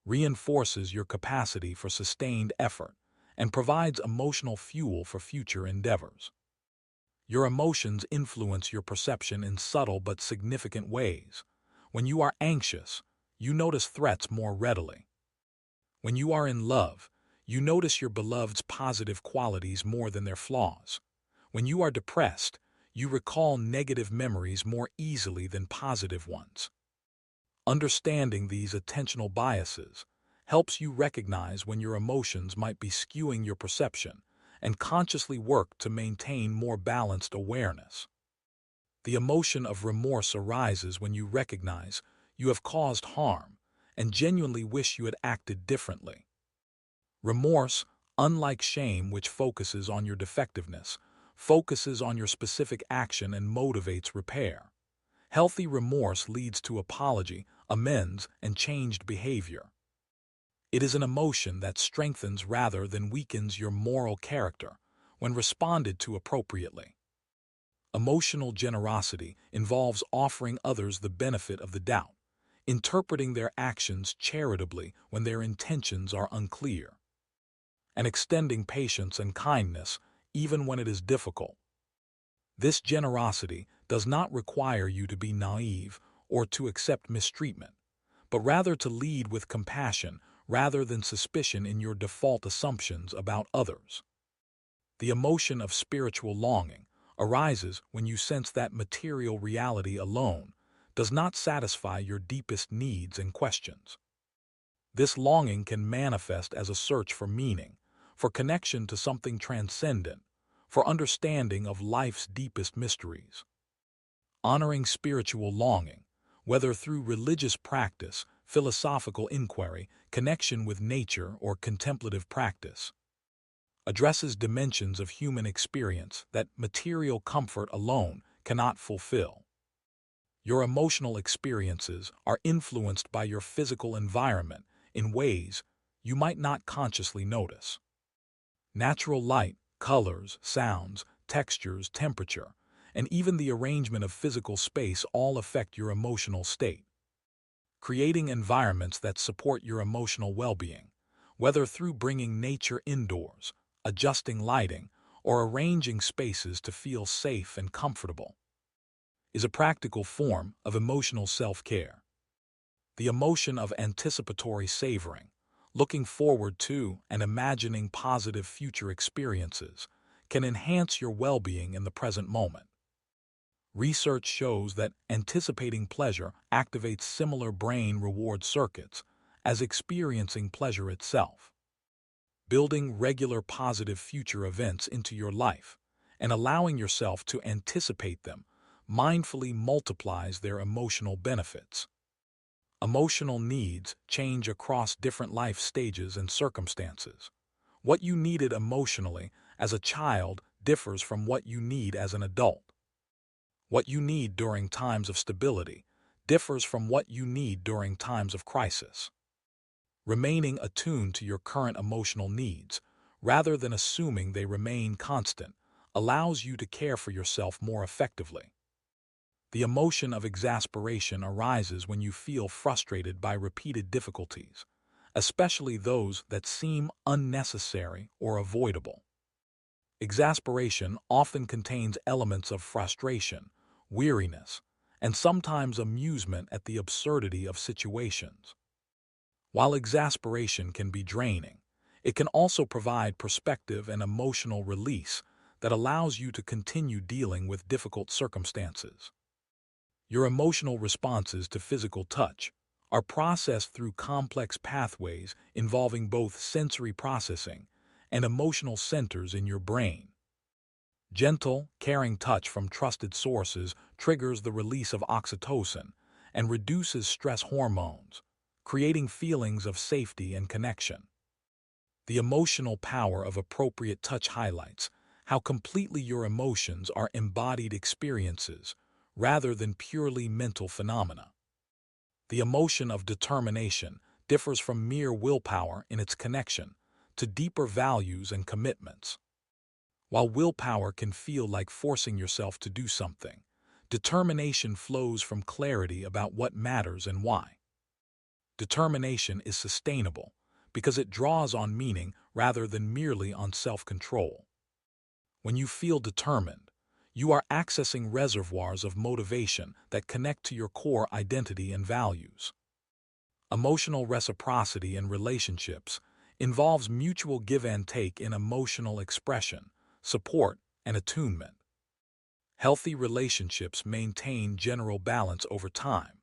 reinforces your capacity for sustained effort and provides emotional fuel for future endeavors. Your emotions influence your perception in subtle but significant ways. When you are anxious, you notice threats more readily. When you are in love, you notice your beloved's positive qualities more than their flaws. When you are depressed, you recall negative memories more easily than positive ones. Understanding these attentional biases helps you recognize when your emotions might be skewing your perception and consciously work to maintain more balanced awareness. The emotion of remorse arises when you recognize you have caused harm and genuinely wish you had acted differently. Remorse, unlike shame which focuses on your defectiveness, focuses on your specific action and motivates repair. Healthy remorse leads to apology, amends, and changed behavior. It is an emotion that strengthens rather than weakens your moral character when responded to appropriately. Emotional generosity involves offering others the benefit of the doubt, interpreting their actions charitably when their intentions are unclear, and extending patience and kindness even when it is difficult. This generosity does not require you to be naive or to accept mistreatment, but rather to lead with compassion rather than suspicion in your default assumptions about others. The emotion of spiritual longing arises when you sense that material reality alone does not satisfy your deepest needs and questions. This longing can manifest as a search for meaning, for connection to something transcendent, for understanding of life's deepest mysteries. Honoring spiritual longing, whether through religious practice, philosophical inquiry, connection with nature, or contemplative practice, addresses dimensions of human experience that material comfort alone cannot fulfill. Your emotional experiences are influenced by your physical environment in ways you might not consciously notice. Natural light, colors, sounds, textures, temperature, and even the arrangement of physical space all affect your emotional state. Creating environments that support your emotional well-being, whether through bringing nature indoors, adjusting lighting, or arranging spaces to feel safe and comfortable, is a practical form of emotional self-care. The emotion of anticipatory savoring, looking forward to and imagining positive future experiences, can enhance your well-being in the present moment. Research shows that anticipating pleasure activates similar brain reward circuits as experiencing pleasure itself. Building regular positive future events into your life and allowing yourself to anticipate them mindfully multiplies their emotional benefits. Emotional needs change across different life stages and circumstances. What you needed emotionally as a child differs from what you need as an adult. What you need during times of stability differs from what you need during times of crisis. Remaining attuned to your current emotional needs, rather than assuming they remain constant, allows you to care for yourself more effectively. The emotion of exasperation arises when you feel frustrated by repeated difficulties, especially those that seem unnecessary or avoidable. Exasperation often contains elements of frustration, weariness, and sometimes amusement at the absurdity of situations. While exasperation can be draining, it can also provide perspective and emotional release that allows you to continue dealing with difficult circumstances. Your emotional responses to physical touch are processed through complex pathways involving both sensory processing and emotional centers in your brain. Gentle, caring touch from trusted sources triggers the release of oxytocin and reduces stress hormones, creating feelings of safety and connection. The emotional power of appropriate touch highlights how completely your emotions are embodied experiences rather than purely mental phenomena. The emotion of determination differs from mere willpower in its connection to deeper values and commitments. While willpower can feel like forcing yourself to do something, determination flows from clarity about what matters and why. Determination is sustainable because it draws on meaning rather than merely on self-control. When you feel determined, you are accessing reservoirs of motivation that connect to your core identity and values. Emotional reciprocity in relationships involves mutual give and take in emotional expression, support, and attunement. Healthy relationships maintain general balance over time,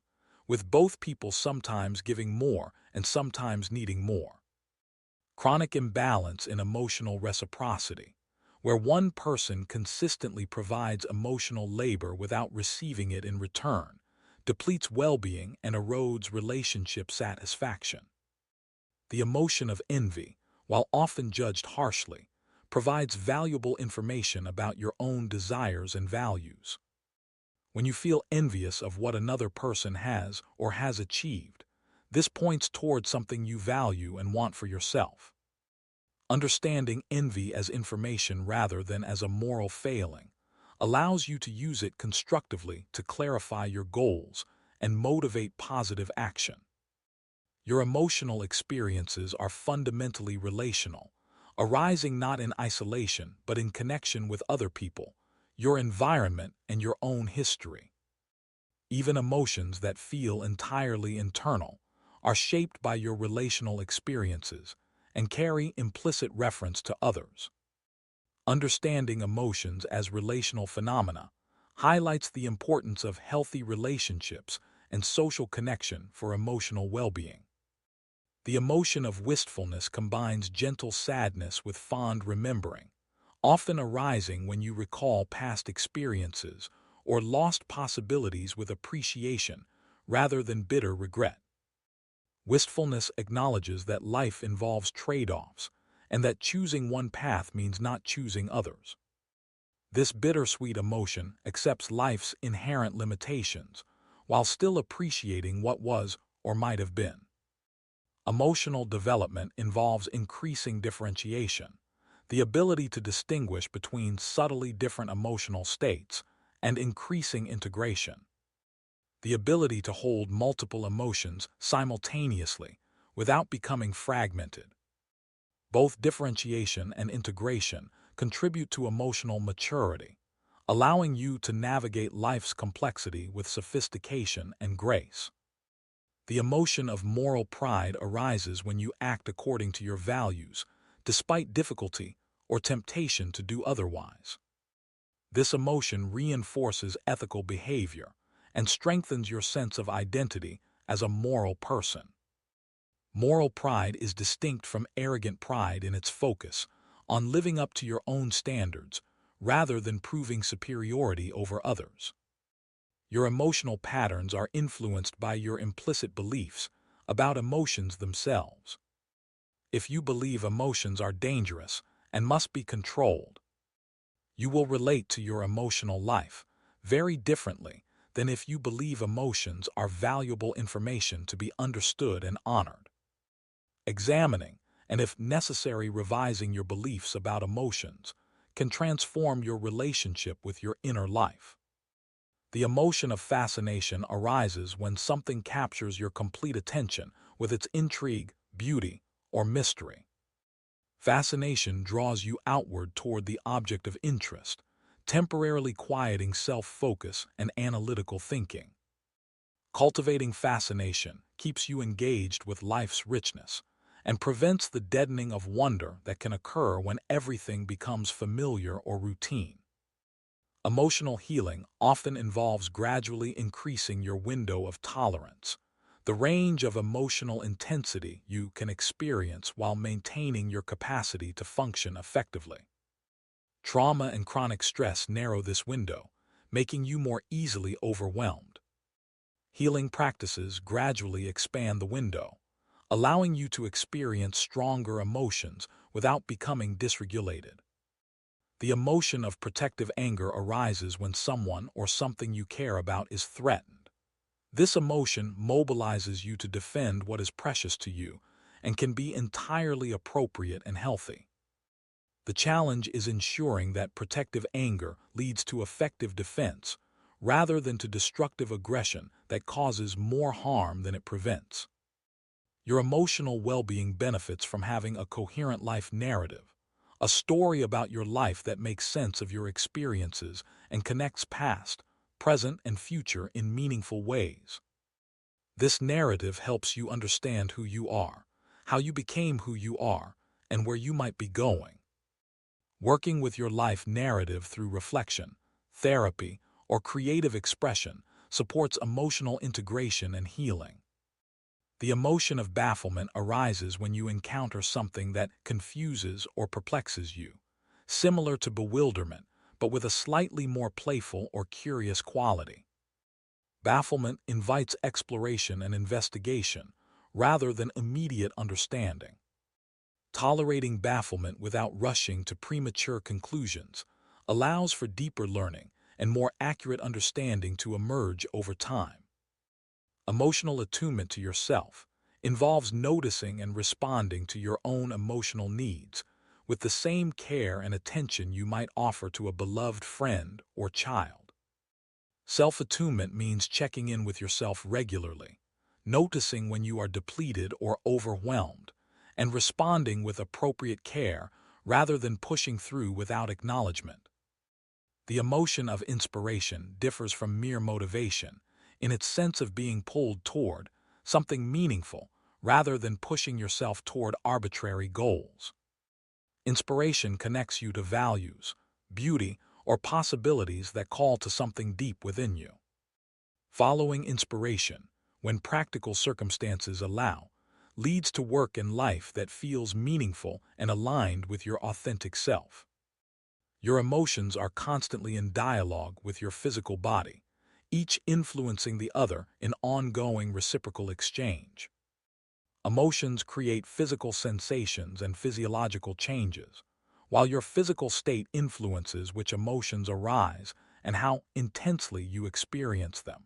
with both people sometimes giving more and sometimes needing more. Chronic imbalance in emotional reciprocity, where one person consistently provides emotional labor without receiving it in return, depletes well-being and erodes relationship satisfaction. The emotion of envy, while often judged harshly, provides valuable information about your own desires and values. When you feel envious of what another person has or has achieved, this points towards something you value and want for yourself. Understanding envy as information rather than as a moral failing allows you to use it constructively to clarify your goals and motivate positive action. Your emotional experiences are fundamentally relational, arising not in isolation but in connection with other people, your environment, and your own history. Even emotions that feel entirely internal are shaped by your relational experiences and carry implicit reference to others. Understanding emotions as relational phenomena highlights the importance of healthy relationships and social connection for emotional well-being. The emotion of wistfulness combines gentle sadness with fond remembering, often arising when you recall past experiences or lost possibilities with appreciation rather than bitter regret. Wistfulness acknowledges that life involves trade-offs and that choosing one path means not choosing others. This bittersweet emotion accepts life's inherent limitations while still appreciating what was or might have been. Emotional development involves increasing differentiation, the ability to distinguish between subtly different emotional states, and increasing integration, the ability to hold multiple emotions simultaneously without becoming fragmented. Both differentiation and integration contribute to emotional maturity, allowing you to navigate life's complexity with sophistication and grace. The emotion of moral pride arises when you act according to your values, despite difficulty or temptation to do otherwise. This emotion reinforces ethical behavior and strengthens your sense of identity as a moral person. Moral pride is distinct from arrogant pride in its focus on living up to your own standards rather than proving superiority over others. Your emotional patterns are influenced by your implicit beliefs about emotions themselves. If you believe emotions are dangerous and must be controlled, you will relate to your emotional life very differently than if you believe emotions are valuable information to be understood and honored. Examining, and if necessary revising your beliefs about emotions, can transform your relationship with your inner life. The emotion of fascination arises when something captures your complete attention with its intrigue, beauty, or mystery. Fascination draws you outward toward the object of interest, temporarily quieting self-focus and analytical thinking. Cultivating fascination keeps you engaged with life's richness and prevents the deadening of wonder that can occur when everything becomes familiar or routine. Emotional healing often involves gradually increasing your window of tolerance, the range of emotional intensity you can experience while maintaining your capacity to function effectively. Trauma and chronic stress narrow this window, making you more easily overwhelmed. Healing practices gradually expand the window, allowing you to experience stronger emotions without becoming dysregulated. The emotion of protective anger arises when someone or something you care about is threatened. This emotion mobilizes you to defend what is precious to you and can be entirely appropriate and healthy. The challenge is ensuring that protective anger leads to effective defense rather than to destructive aggression that causes more harm than it prevents. Your emotional well-being benefits from having a coherent life narrative, a story about your life that makes sense of your experiences and connects past, present, and future in meaningful ways. This narrative helps you understand who you are, how you became who you are, and where you might be going. Working with your life narrative through reflection, therapy, or creative expression supports emotional integration and healing. The emotion of bafflement arises when you encounter something that confuses or perplexes you, similar to bewilderment, but with a slightly more playful or curious quality. Bafflement invites exploration and investigation rather than immediate understanding. Tolerating bafflement without rushing to premature conclusions allows for deeper learning and more accurate understanding to emerge over time. Emotional attunement to yourself involves noticing and responding to your own emotional needs with the same care and attention you might offer to a beloved friend or child. Self-attunement means checking in with yourself regularly, noticing when you are depleted or overwhelmed, and responding with appropriate care rather than pushing through without acknowledgement. The emotion of inspiration differs from mere motivation in its sense of being pulled toward something meaningful rather than pushing yourself toward arbitrary goals. Inspiration connects you to values, beauty, or possibilities that call to something deep within you. Following inspiration, when practical circumstances allow, leads to work in life that feels meaningful and aligned with your authentic self. Your emotions are constantly in dialogue with your physical body, each influencing the other in ongoing reciprocal exchange. Emotions create physical sensations and physiological changes, while your physical state influences which emotions arise and how intensely you experience them.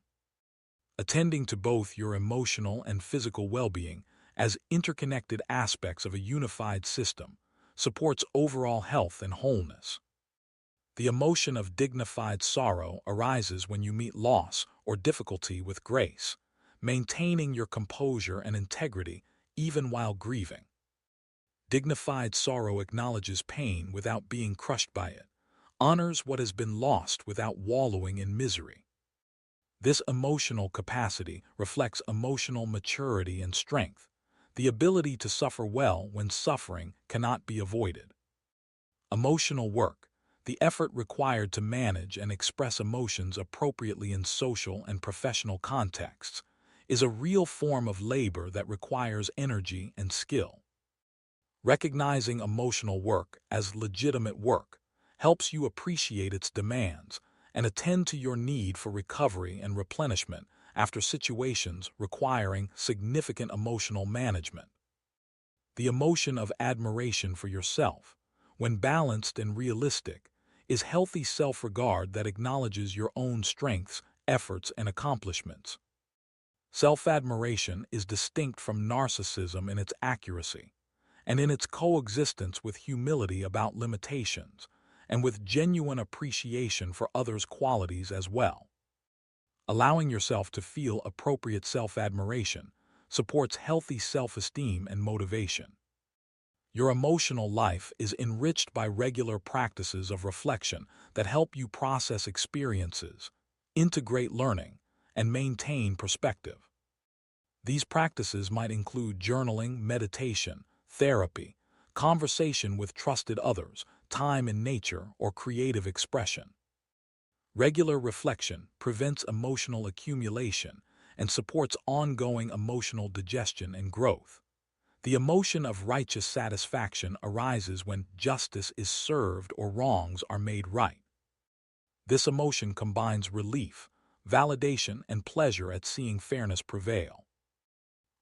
Attending to both your emotional and physical well-being as interconnected aspects of a unified system supports overall health and wholeness. The emotion of dignified sorrow arises when you meet loss or difficulty with grace, maintaining your composure and integrity even while grieving. Dignified sorrow acknowledges pain without being crushed by it, honors what has been lost without wallowing in misery. This emotional capacity reflects emotional maturity and strength, the ability to suffer well when suffering cannot be avoided. Emotional work, the effort required to manage and express emotions appropriately in social and professional contexts, is a real form of labor that requires energy and skill. Recognizing emotional work as legitimate work helps you appreciate its demands and attend to your need for recovery and replenishment after situations requiring significant emotional management. The emotion of admiration for yourself, when balanced and realistic, is healthy self-regard that acknowledges your own strengths, efforts, and accomplishments. Self-admiration is distinct from narcissism in its accuracy, and in its coexistence with humility about limitations, and with genuine appreciation for others' qualities as well. Allowing yourself to feel appropriate self-admiration supports healthy self-esteem and motivation. Your emotional life is enriched by regular practices of reflection that help you process experiences, integrate learning, and maintain perspective. These practices might include journaling, meditation, therapy, conversation with trusted others, time in nature, or creative expression. Regular reflection prevents emotional accumulation and supports ongoing emotional digestion and growth. The emotion of righteous satisfaction arises when justice is served or wrongs are made right. This emotion combines relief, validation, and pleasure at seeing fairness prevail.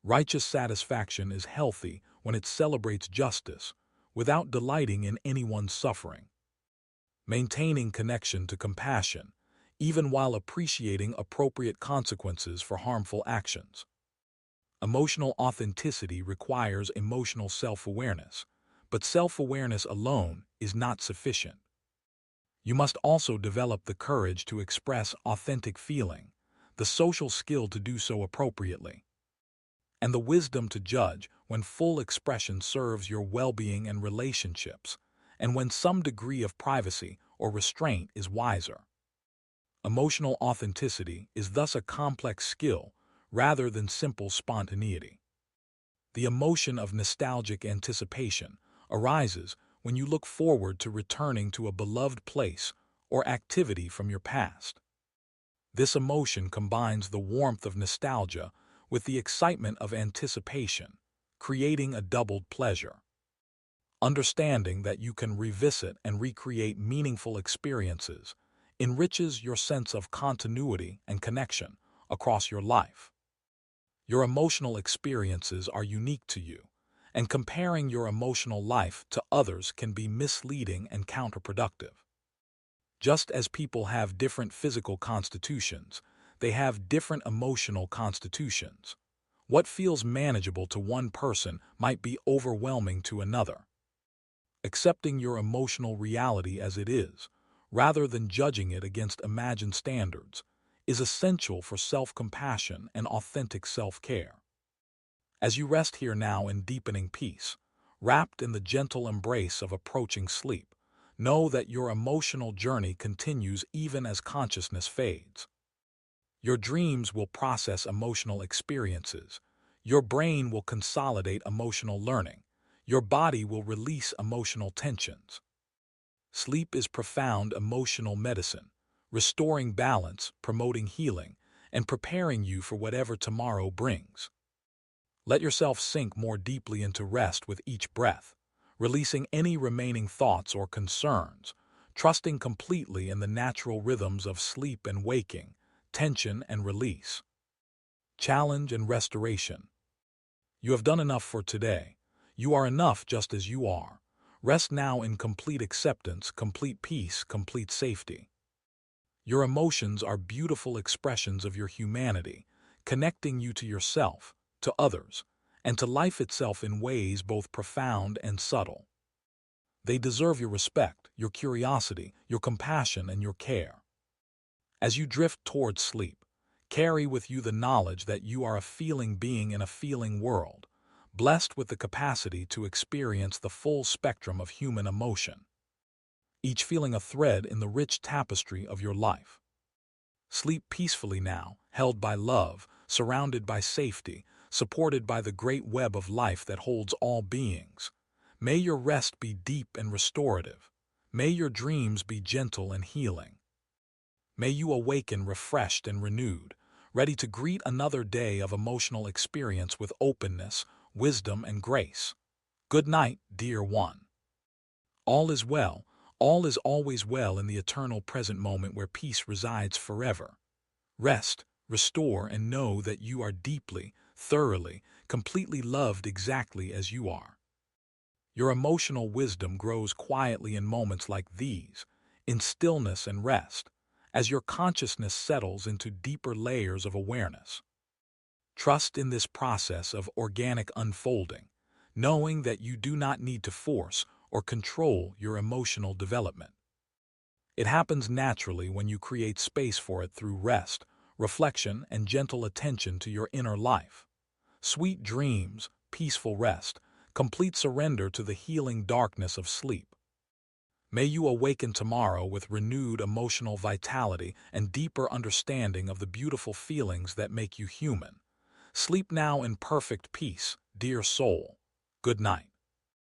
Righteous satisfaction is healthy when it celebrates justice without delighting in anyone's suffering. Maintaining connection to compassion, even while appreciating appropriate consequences for harmful actions. Emotional authenticity requires emotional self-awareness, but self-awareness alone is not sufficient. You must also develop the courage to express authentic feeling, the social skill to do so appropriately, and the wisdom to judge when full expression serves your well-being and relationships, and when some degree of privacy or restraint is wiser. Emotional authenticity is thus a complex skill rather than simple spontaneity. The emotion of nostalgic anticipation arises when you look forward to returning to a beloved place or activity from your past. This emotion combines the warmth of nostalgia with the excitement of anticipation, creating a doubled pleasure. Understanding that you can revisit and recreate meaningful experiences enriches your sense of continuity and connection across your life. Your emotional experiences are unique to you, and comparing your emotional life to others can be misleading and counterproductive. Just as people have different physical constitutions, they have different emotional constitutions. What feels manageable to one person might be overwhelming to another. Accepting your emotional reality as it is, rather than judging it against imagined standards, is essential for self-compassion and authentic self-care. As you rest here now in deepening peace, wrapped in the gentle embrace of approaching sleep, know that your emotional journey continues even as consciousness fades. Your dreams will process emotional experiences, your brain will consolidate emotional learning, your body will release emotional tensions. Sleep is profound emotional medicine, restoring balance, promoting healing, and preparing you for whatever tomorrow brings. Let yourself sink more deeply into rest with each breath, releasing any remaining thoughts or concerns, trusting completely in the natural rhythms of sleep and waking, tension and release, challenge and restoration. You have done enough for today. You are enough just as you are. Rest now in complete acceptance, complete peace, complete safety. Your emotions are beautiful expressions of your humanity, connecting you to yourself, to others, and to life itself in ways both profound and subtle. They deserve your respect, your curiosity, your compassion, and your care. As you drift towards sleep, carry with you the knowledge that you are a feeling being in a feeling world, blessed with the capacity to experience the full spectrum of human emotion, each feeling a thread in the rich tapestry of your life. Sleep peacefully now, held by love, surrounded by safety, supported by the great web of life that holds all beings. May your rest be deep and restorative. May your dreams be gentle and healing. May you awaken refreshed and renewed, ready to greet another day of emotional experience with openness, wisdom, and grace. Good night, dear one. All is well, all is always well in the eternal present moment where peace resides forever. Rest, restore, and know that you are deeply, thoroughly, completely loved exactly as you are. Your emotional wisdom grows quietly in moments like these, in stillness and rest, as your consciousness settles into deeper layers of awareness. Trust in this process of organic unfolding, knowing that you do not need to force or control your emotional development. It happens naturally when you create space for it through rest, reflection, and gentle attention to your inner life. Sweet dreams, peaceful rest, complete surrender to the healing darkness of sleep. May you awaken tomorrow with renewed emotional vitality and deeper understanding of the beautiful feelings that make you human. Sleep now in perfect peace, dear soul. Good night.